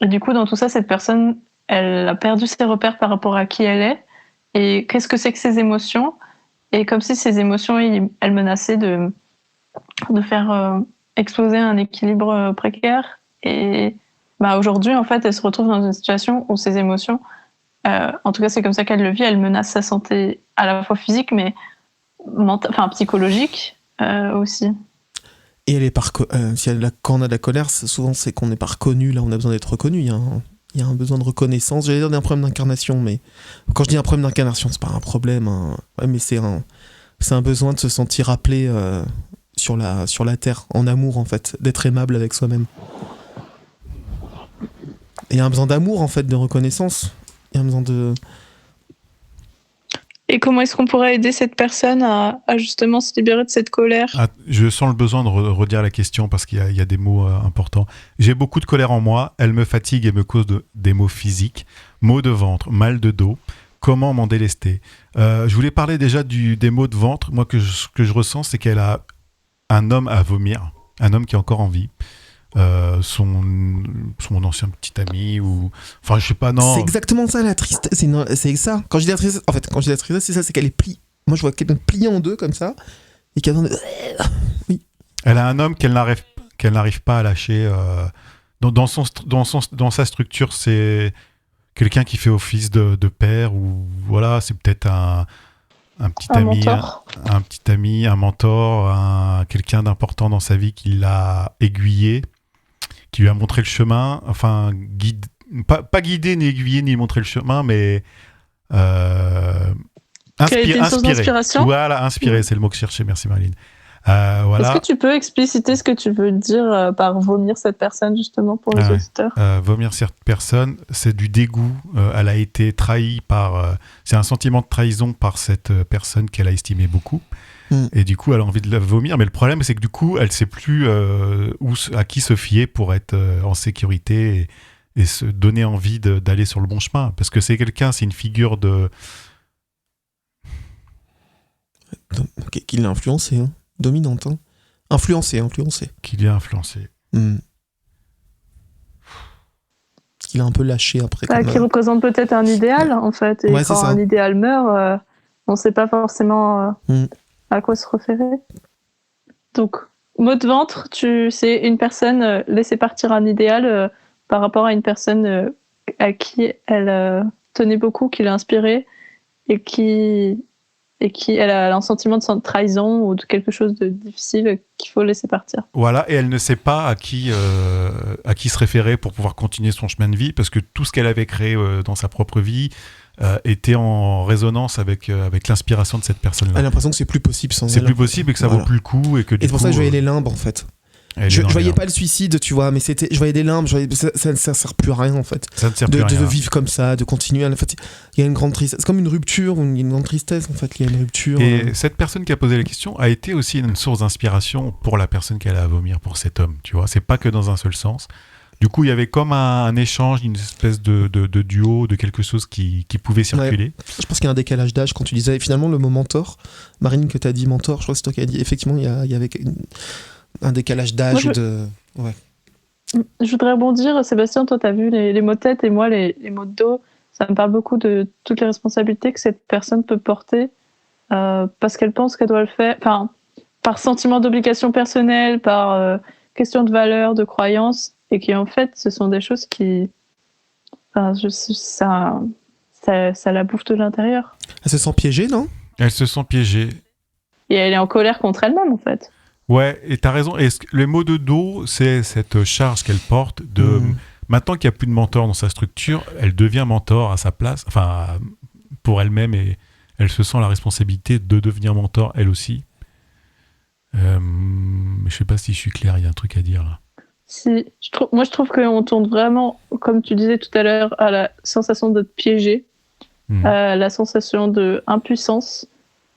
Et du coup, dans tout ça, cette personne, elle a perdu ses repères par rapport à qui elle est et qu'est-ce que c'est que ses émotions. Et comme si ces émotions, elles menaçaient de faire exploser un équilibre précaire. Et aujourd'hui, en fait, elle se retrouve dans une situation où ses émotions, en tout cas, c'est comme ça qu'elle le vit, elle menace sa santé à la fois physique, mais psychologique aussi. Et elle est quand on a de la colère, souvent c'est qu'on n'est pas reconnu. Là, on a besoin d'être reconnu. Il y a un besoin de reconnaissance. J'allais dire un problème d'incarnation, mais quand je dis un problème d'incarnation, c'est pas un problème. Ouais, mais c'est un besoin de se sentir appelé sur la terre, en amour en fait, d'être aimable avec soi-même. Et il y a un besoin d'amour en fait, de reconnaissance. Il y a un besoin de... Et comment est-ce qu'on pourrait aider cette personne à justement se libérer de cette colère ? Je sens le besoin de redire la question parce qu'il y a des mots importants. J'ai beaucoup de colère en moi, elle me fatigue et me cause des maux physiques, maux de ventre, mal de dos. Comment m'en délester ? Je voulais parler déjà des maux de ventre. Moi, ce que je ressens, c'est qu'elle a un homme à vomir, un homme qui est encore en vie. Son ancien petit ami ou enfin je sais pas, non, c'est exactement ça la tristesse, c'est ça. Quand je dis la tristesse, en fait, c'est ça, c'est qu'elle est pliée. Moi je vois quelqu'un plié en deux comme ça et qu'elle oui. Elle a un homme qu'elle n'arrive pas à lâcher dans sa structure. C'est quelqu'un qui fait office de père, ou voilà, c'est peut-être un petit ami, un petit ami, un mentor, quelqu'un d'important dans sa vie qui l'a aiguillé, qui lui a montré le chemin, enfin, pas guidé, ni aiguillé, ni montré le chemin, mais inspiré. Voilà, inspiré, c'est le mot que je cherchais, merci Marlene. Voilà. Est-ce que tu peux expliciter ce que tu veux dire par vomir cette personne, justement, pour les auditeurs ? Vomir cette personne, c'est du dégoût. Elle a été trahie c'est un sentiment de trahison par cette personne qu'elle a estimée beaucoup. Et du coup, elle a envie de la vomir. Mais le problème, c'est que du coup, elle ne sait plus à qui se fier pour être en sécurité et se donner envie d'aller sur le bon chemin. Parce que c'est une figure de... Qui l'a influencé, hein. Dominante. Hein. Influencé. Qui l'a influencé. Qu'il a un peu lâché après. Qui représente peut-être un idéal, en fait. Et quand un idéal meurt, on ne sait pas forcément... à quoi se référer. Donc, mot de ventre, c'est une personne laisser partir un idéal par rapport à une personne à qui elle tenait beaucoup, qui l'a inspirée et qui elle a un sentiment de trahison ou de quelque chose de difficile qu'il faut laisser partir. Voilà, et elle ne sait pas à qui se référer pour pouvoir continuer son chemin de vie, parce que tout ce qu'elle avait créé dans sa propre vie était en résonance avec l'inspiration de cette personne-là. Elle a l'impression que c'est plus possible sans elle. C'est plus possible et que ça vaut plus le coup. Et c'est pour ça que je voyais les limbes, en fait. Je voyais pas le suicide, tu vois, mais je voyais des limbes, ça sert plus à rien, en fait. Ça ne sert plus à rien. De vivre comme ça, de continuer. En fait, il y a une grande tristesse. C'est comme une rupture, il y a une grande tristesse, en fait. Il y a une rupture. Et cette personne qui a posé la question a été aussi une source d'inspiration pour la personne qu'elle a à vomir, pour cet homme, tu vois. C'est pas que dans un seul sens. Du coup, il y avait comme un échange, une espèce de duo, de quelque chose qui pouvait circuler. Ouais. Je pense qu'il y a un décalage d'âge quand tu disais finalement le mot mentor. Marine, que tu as dit mentor, je crois que c'est toi qui as dit. Effectivement, il y avait un décalage d'âge. Ouais. Je voudrais rebondir. Sébastien, toi, tu as vu les mots de tête et moi, les mots de dos. Ça me parle beaucoup de toutes les responsabilités que cette personne peut porter parce qu'elle pense qu'elle doit le faire. Enfin, par sentiment d'obligation personnelle, par question de valeur, de croyance. Et qui, en fait, ce sont des choses qui... Enfin, ça la bouffe de l'intérieur. Elle se sent piégée, non ? Elle se sent piégée. Et elle est en colère contre elle-même, en fait. Ouais, et t'as raison. Et le mot de dos, c'est cette charge qu'elle porte de... Maintenant qu'il n'y a plus de mentor dans sa structure, elle devient mentor à sa place, enfin, pour elle-même, et elle se sent la responsabilité de devenir mentor, elle aussi. Je sais pas si je suis clair, il y a un truc à dire là. Si, moi je trouve qu'on tourne vraiment, comme tu disais tout à l'heure, à la sensation d'être piégé, à la sensation d'impuissance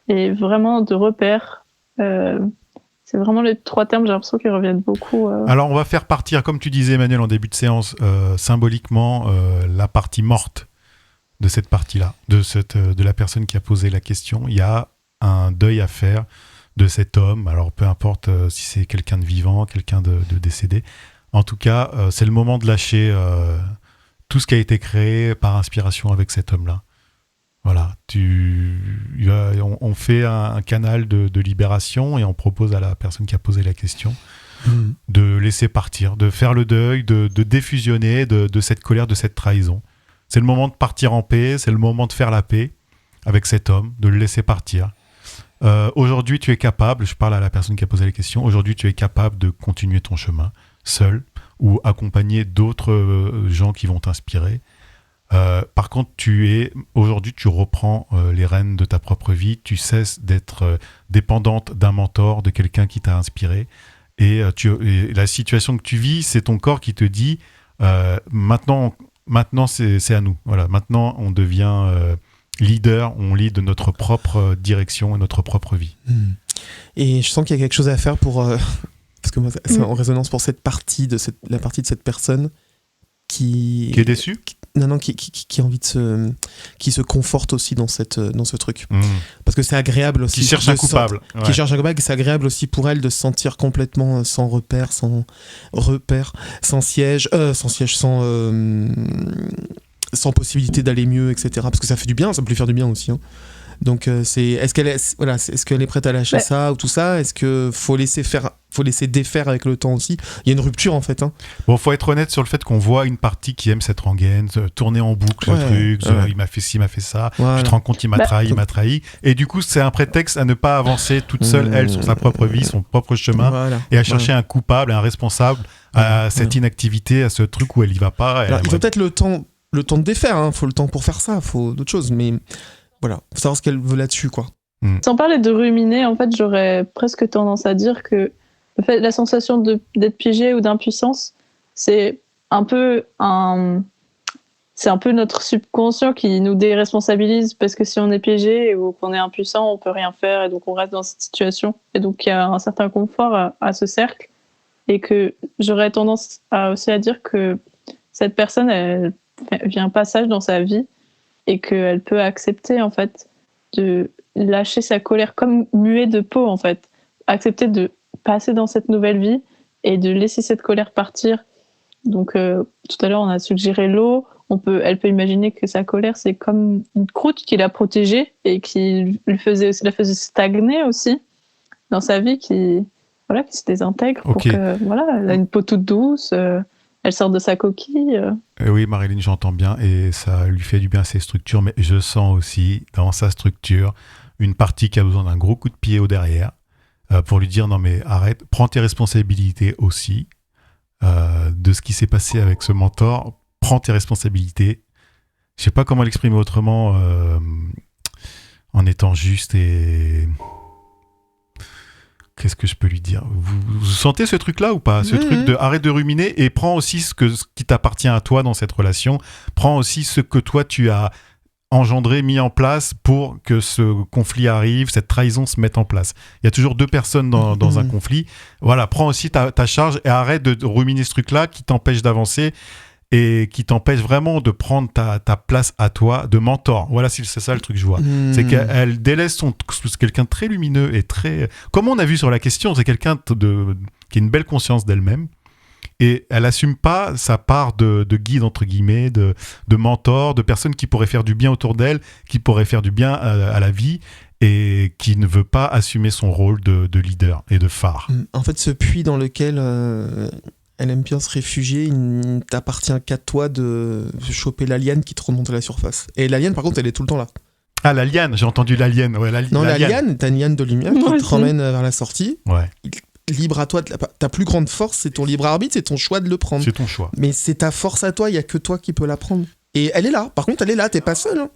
et vraiment de repère. C'est vraiment les 3 termes, j'ai l'impression qu'ils reviennent beaucoup. Alors on va faire partir, comme tu disais Emmanuel en début de séance, symboliquement la partie morte de cette partie-là, de la personne qui a posé la question. Il y a un deuil à faire de cet homme, alors peu importe si c'est quelqu'un de vivant, quelqu'un de décédé. En tout cas, c'est le moment de lâcher tout ce qui a été créé par inspiration avec cet homme-là. Voilà, on fait un canal de libération et on propose à la personne qui a posé la question de laisser partir, de faire le deuil, de défusionner de cette colère, de cette trahison. C'est le moment de partir en paix, c'est le moment de faire la paix avec cet homme, de le laisser partir. Aujourd'hui, tu es capable, je parle à la personne qui a posé la question, aujourd'hui, tu es capable de continuer ton chemin seul ou accompagner d'autres gens qui vont t'inspirer. Par contre, aujourd'hui, tu reprends les rênes de ta propre vie, tu cesses d'être dépendante d'un mentor, de quelqu'un qui t'a inspiré. Et la situation que tu vis, c'est ton corps qui te dit maintenant c'est à nous. Voilà, maintenant, on devient leader, on lead notre propre direction et notre propre vie. Et je sens qu'il y a quelque chose à faire pour... parce que moi, c'est en résonance pour cette partie la partie de cette personne qui est déçue. Qui a envie qui se conforte aussi dans ce truc. Parce que c'est agréable aussi. Qui cherche un coupable. Qui cherche un coupable, c'est agréable aussi pour elle de se sentir complètement sans repère, sans siège, sans possibilité d'aller mieux, etc. Parce que ça fait du bien, ça peut lui faire du bien aussi. Hein. Donc est-ce qu'elle est prête à lâcher ça ou tout ça? Est-ce que faut laisser défaire avec le temps aussi? Il y a une rupture en fait. Hein. Bon, faut être honnête sur le fait qu'on voit une partie qui aime cette rengaine, tourner en boucle le truc, il m'a fait ci, il m'a fait ça, tu te rends compte, il m'a trahi. Et du coup, c'est un prétexte à ne pas avancer toute seule, elle, sur sa propre vie, son propre chemin, et à chercher un coupable, un responsable à cette inactivité, à ce truc où elle y va pas. Alors, il faut peut-être le temps de défaire, hein. Faut le temps pour faire ça, faut d'autres choses, mais voilà, faut savoir ce qu'elle veut là-dessus, quoi. Sans parler de ruminer, en fait, j'aurais presque tendance à dire que la sensation d'être piégé ou d'impuissance, c'est un peu notre subconscient qui nous déresponsabilise, parce que si on est piégé ou qu'on est impuissant, on peut rien faire et donc on reste dans cette situation. Et donc il y a un certain confort à ce cercle, et que j'aurais tendance aussi à dire que cette personne, elle vient un passage dans sa vie et qu'elle peut accepter en fait de lâcher sa colère comme muet de peau, en fait, accepter de passer dans cette nouvelle vie et de laisser cette colère partir. Donc tout à l'heure on a suggéré l'eau, elle peut imaginer que sa colère c'est comme une croûte qui l'a protégée et qui la faisait stagner aussi dans sa vie, qui se désintègre pour que elle a une peau toute douce, elle sort de sa coquille. Oui, Marilyn, j'entends bien, et ça lui fait du bien ses structures, mais je sens aussi dans sa structure une partie qui a besoin d'un gros coup de pied au derrière pour lui dire non mais arrête, prends tes responsabilités aussi de ce qui s'est passé avec ce mentor, prends tes responsabilités. Je sais pas comment l'exprimer autrement en étant juste et... Qu'est-ce que je peux lui dire ? Vous sentez ce truc-là ou pas ? Ce truc de arrête de ruminer et prends aussi ce qui t'appartient à toi dans cette relation. Prends aussi ce que toi tu as engendré, mis en place pour que ce conflit arrive, cette trahison se mette en place. Il y a toujours 2 personnes dans un conflit. Voilà, prends aussi ta charge et arrête de ruminer ce truc-là qui t'empêche d'avancer et qui t'empêche vraiment de prendre ta place à toi de mentor. Voilà, c'est ça le truc que je vois. C'est qu'elle délaisse c'est quelqu'un de très lumineux et très... Comme on a vu sur la question, c'est quelqu'un qui a une belle conscience d'elle-même et elle assume pas sa part de guide, entre guillemets, de mentor, de personne qui pourrait faire du bien autour d'elle, qui pourrait faire du bien à la vie et qui ne veut pas assumer son rôle de leader et de phare. En fait, ce puits dans lequel... elle aime bien se réfugier, il ne t'appartient qu'à toi de choper la liane qui te remonte à la surface. Et la liane, par contre, elle est tout le temps là. Ah, la liane, j'ai entendu la liane. Ouais, la liane, t'as une liane de lumière qui te ramène vers la sortie. Ouais. Libre à toi, ta plus grande force, c'est ton libre arbitre, c'est ton choix de le prendre. C'est ton choix. Mais c'est ta force à toi, il n'y a que toi qui peux la prendre. Et elle est là, par contre, elle est là, t'es pas seul. Hein.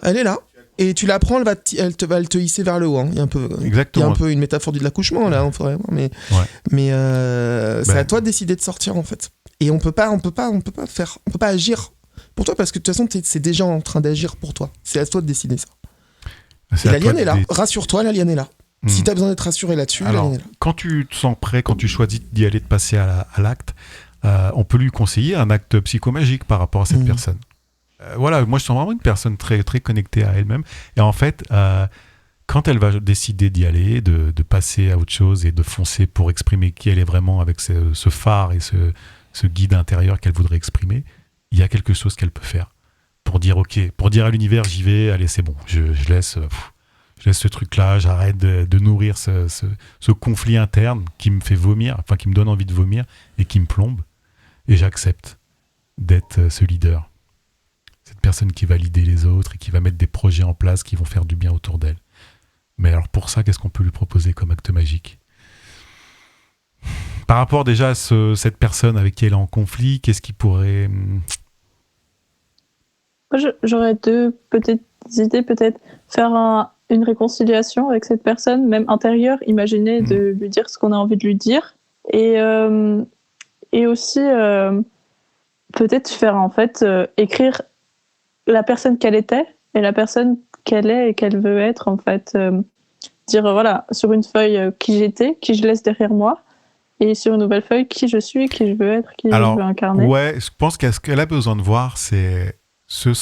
Elle est là. Et tu la prends, elle te hisser vers le haut. Hein. Il y a un peu une métaphore de l'accouchement là, mais c'est à toi de décider de sortir en fait. Et on peut pas agir pour toi parce que de toute façon c'est déjà en train d'agir pour toi. C'est à toi de décider ça. Et l'alien est là. Rassure-toi, l'alien est là. Si t'as besoin d'être rassuré là-dessus, l'alien est là. Quand tu te sens prêt, quand tu choisis d'y aller, de passer à l'acte, on peut lui conseiller un acte psychomagique par rapport à cette personne. Voilà, moi je sens vraiment une personne très, très connectée à elle-même. Et en fait, quand elle va décider d'y aller, de passer à autre chose et de foncer pour exprimer qui elle est vraiment avec ce phare et ce guide intérieur qu'elle voudrait exprimer, il y a quelque chose qu'elle peut faire pour dire ok, pour dire à l'univers j'y vais, allez c'est bon, je laisse ce truc-là, j'arrête de nourrir ce conflit interne qui me fait vomir, enfin qui me donne envie de vomir et qui me plombe, et j'accepte d'être ce leader. Cette personne qui va leader les autres et qui va mettre des projets en place qui vont faire du bien autour d'elle. Mais alors pour ça, qu'est-ce qu'on peut lui proposer comme acte magique ? Par rapport déjà à cette personne avec qui elle est en conflit, qu'est-ce qui pourrait... J'aurais deux petites idées, peut-être faire une réconciliation avec cette personne, même intérieure, imaginer de lui dire ce qu'on a envie de lui dire. Et aussi, peut-être faire en fait, écrire la personne qu'elle était et la personne qu'elle est et qu'elle veut être en fait. Dire voilà, sur une feuille qui j'étais, qui je laisse derrière moi, et sur une nouvelle feuille qui je suis, qui je veux être, qui je veux incarner. Ouais, je pense que ce qu'elle a besoin de voir, c'est ce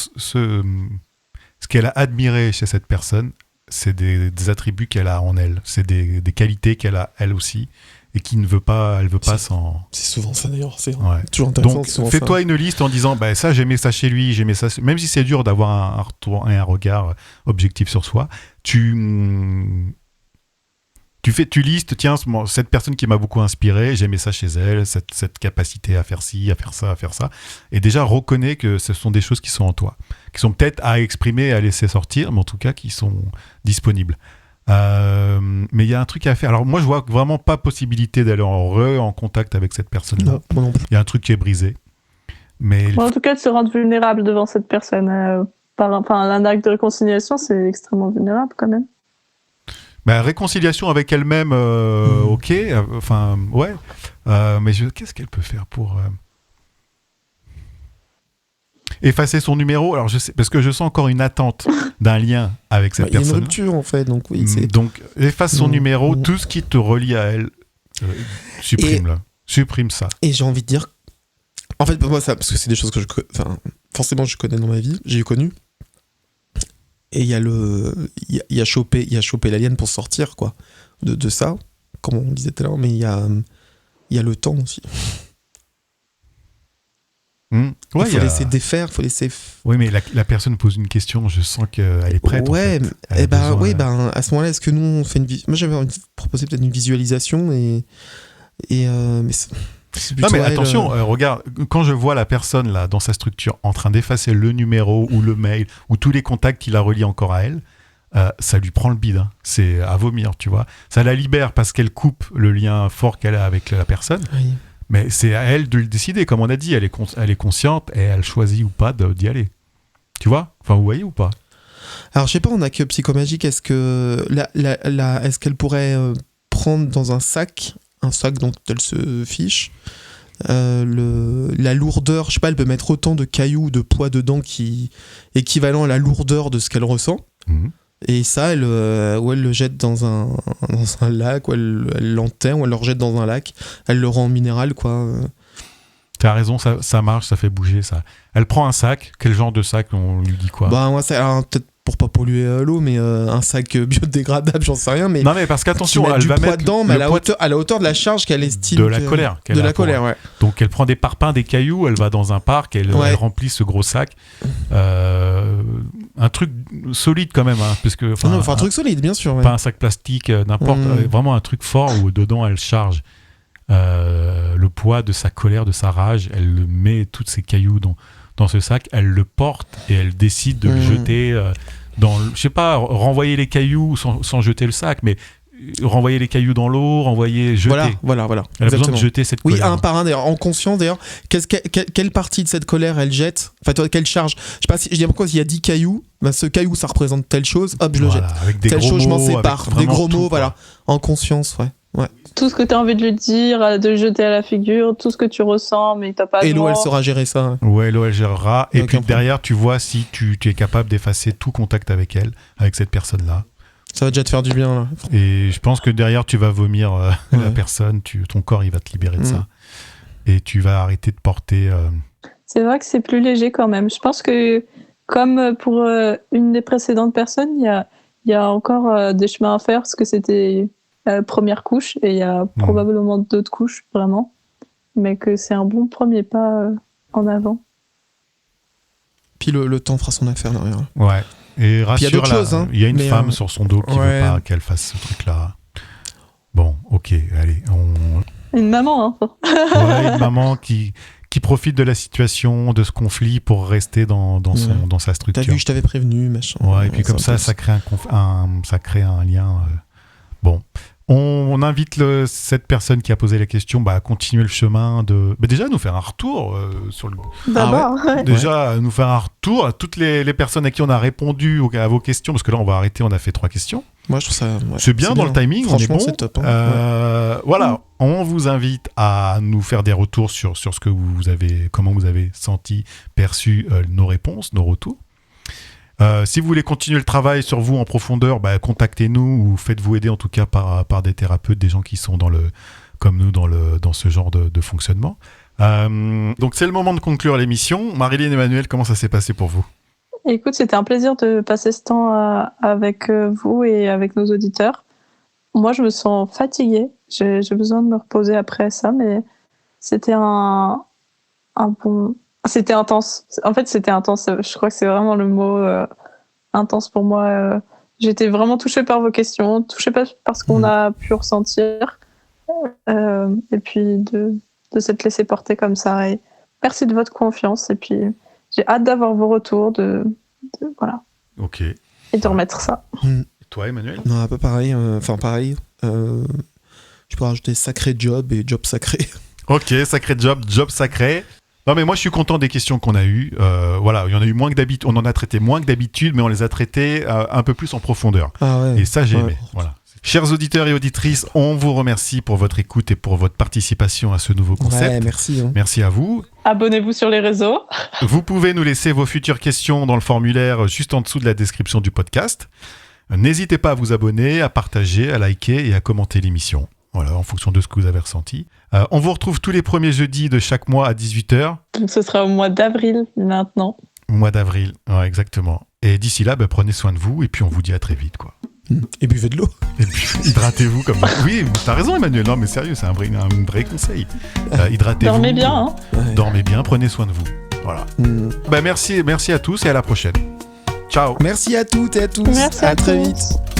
qu'elle a admiré chez cette personne, c'est des attributs qu'elle a en elle, c'est des qualités qu'elle a elle aussi, et qui ne veut pas, elle veut pas sans... C'est souvent ça d'ailleurs, c'est toujours intéressant. Donc fais-toi une liste en disant, bah, ça j'aimais ça chez lui, j'aimais ça, même si c'est dur d'avoir un retour et un regard objectif sur soi, tu listes, tiens, cette personne qui m'a beaucoup inspiré, j'aimais ça chez elle, cette capacité à faire ci, à faire ça, et déjà reconnais que ce sont des choses qui sont en toi, qui sont peut-être à exprimer, à laisser sortir, mais en tout cas qui sont disponibles. Mais il y a un truc à faire. Alors moi, je vois vraiment pas possibilité d'aller en contact avec cette personne-là. Non. Il y a un truc qui est brisé. Mais en tout cas, de se rendre vulnérable devant cette personne, un acte de réconciliation, c'est extrêmement vulnérable quand même. Bah, réconciliation avec elle-même, ok, ouais. Mais qu'est-ce qu'elle peut faire pour effacer son numéro ? Alors je sais, parce que je sens encore une attente d'un lien avec cette personne. Il y a une rupture en fait, donc oui. Donc efface son numéro, tout ce qui te relie à elle, supprime ça. Et j'ai envie de dire, en fait pour moi ça, parce que c'est des choses que forcément je connais dans ma vie, j'ai connu. Et il y a chopé l'alien pour sortir quoi de ça, comme on disait tout à l'heure, mais il y a le temps aussi. Il faut laisser défaire, faut laisser. Oui, mais la personne pose une question, je sens qu'elle est prête. Ouais, en fait. À ce moment-là, est-ce que nous on fait moi j'avais envie de proposer peut-être une visualisation mais non mais attention, regarde, quand je vois la personne là dans sa structure en train d'effacer le numéro ou le mail ou tous les contacts qui la relient encore à elle, ça lui prend le bide, hein. C'est à vomir, tu vois. Ça la libère parce qu'elle coupe le lien fort qu'elle a avec la personne. Oui. Mais c'est à elle de le décider, comme on a dit, elle est consciente et elle choisit ou pas d'y aller. Tu vois ? Enfin, vous voyez ou pas ? Alors je sais pas, on a que psychomagique, est-ce que est-ce qu'elle pourrait prendre dans un sac dont elle se fiche, la lourdeur, je sais pas, elle peut mettre autant de cailloux, de poids dedans qui équivalent à la lourdeur de ce qu'elle ressent. Et ça, elle le jette dans un lac, ou elle l'enterre, ou elle le rejette dans un lac, elle le rend minéral, quoi. T'as raison, ça marche, ça fait bouger, ça. Elle prend un sac, quel genre de sac, on lui dit quoi ? Bah, moi, peut-être pour pas polluer l'eau, mais un sac biodégradable, j'en sais rien. Mais non, mais parce qu'attention, elle va mettre dedans, mais à la hauteur de la charge qu'elle estime. De la colère. Ouais. Donc elle prend des parpaings, des cailloux, elle va dans un parc, elle remplit ce gros sac. Un truc solide quand même, hein, parce que. Un truc solide, bien sûr. Ouais. Pas un sac plastique, n'importe. Vraiment un truc fort où dedans elle charge le poids de sa colère, de sa rage. Elle met tous ces cailloux dans ce sac, elle le porte et elle décide de le jeter je sais pas, renvoyer les cailloux sans jeter le sac, mais renvoyer les cailloux dans l'eau, jeter. Voilà. Elle a besoin de jeter cette colère. Oui, un par un d'ailleurs, en conscience d'ailleurs. Quelle partie de cette colère elle jette? Enfin, toi, quelle charge? Je sais pas si je dis pourquoi, s'il y a 10 cailloux, bah, ce caillou ça représente telle chose, hop, je le jette. Avec des telle gros chose, je m'en mots, sépare. Des gros mots, voilà. En conscience, ouais. Tout ce que tu as envie de lui dire, de le jeter à la figure, tout ce que tu ressens, mais t'as pas de Hello, mots. elle saura gérer ça. Ouais, Hello, elle gérera. Et puis problème. derrière, tu vois si tu es capable d'effacer tout contact avec elle, avec cette personne-là. Ça va déjà te faire du bien, là. Et je pense que derrière, tu vas vomir la personne, ton corps, il va te libérer de ça. Et tu vas arrêter de porter... C'est vrai que c'est plus léger quand même. Je pense que, comme pour une des précédentes personnes, il y a encore des chemins à faire, parce que c'était première couche, et il y a probablement d'autres couches, vraiment. Mais que c'est un bon premier pas en avant. Puis le temps fera son affaire derrière. Ouais. Et rassure, il y a une femme sur son dos qui veut pas qu'elle fasse ce truc-là. Bon, ok, allez. Une maman, hein. Ouais, une maman qui profite de la situation, de ce conflit pour rester dans sa structure. T'as vu, je t'avais prévenu, machin. Ouais, et puis comme ça crée un lien. Bon. On invite cette personne qui a posé la question à continuer le chemin déjà nous faire un retour sur le... D'abord, Déjà nous faire un retour à toutes les personnes à qui on a répondu à vos questions, parce que là on va arrêter, on a fait 3 questions. Moi je trouve ça... c'est bien dans le timing, on est bon. C'est top. Voilà, on vous invite à nous faire des retours sur ce que comment vous avez senti, perçu nos réponses, nos retours. Si vous voulez continuer le travail sur vous en profondeur, contactez-nous ou faites-vous aider en tout cas par des thérapeutes, des gens qui sont comme nous dans ce genre de fonctionnement. Donc c'est le moment de conclure l'émission. Marilyn et Emmanuel, comment ça s'est passé pour vous? Écoute, c'était un plaisir de passer ce temps avec vous et avec nos auditeurs. Moi, je me sens fatiguée. J'ai besoin de me reposer après ça, mais c'était un bon... C'était intense. En fait, c'était intense. Je crois que c'est vraiment le mot intense pour moi. J'étais vraiment touchée par vos questions, touchée par ce qu'on a pu ressentir. Et puis de s'être laissé porter comme ça. Et merci de votre confiance. Et puis, j'ai hâte d'avoir vos retours. Voilà. Ok. Et de remettre ça. Et toi, Emmanuel? Non, un peu pareil. Pareil. Je peux rajouter sacré job et job sacré. Ok, sacré job sacré. Non, mais moi je suis content des questions qu'on a eues. Voilà, il y en a eu moins que d'habitude. On en a traité moins que d'habitude, mais on les a traitées un peu plus en profondeur. Ah ouais. Et ça, j'ai aimé. Voilà. Chers auditeurs et auditrices, on vous remercie pour votre écoute et pour votre participation à ce nouveau concept. Ouais, merci. Merci à vous. Abonnez-vous sur les réseaux. Vous pouvez nous laisser vos futures questions dans le formulaire juste en dessous de la description du podcast. N'hésitez pas à vous abonner, à partager, à liker et à commenter l'émission. Voilà, en fonction de ce que vous avez ressenti. On vous retrouve tous les premiers jeudis de chaque mois à 18h. Donc ce sera au mois d'avril maintenant. Au mois d'avril, ouais, exactement. Et d'ici là, prenez soin de vous et puis on vous dit à très vite, quoi. Et buvez de l'eau. Et puis hydratez-vous comme... Oui, t'as raison Emmanuel, non mais sérieux, c'est un vrai conseil. Hydratez-vous. Dormez bien, hein. Ouais. Dormez bien, prenez soin de vous. Voilà. Merci à tous et à la prochaine. Ciao. Merci à toutes et à tous. Merci à à très tous. vite.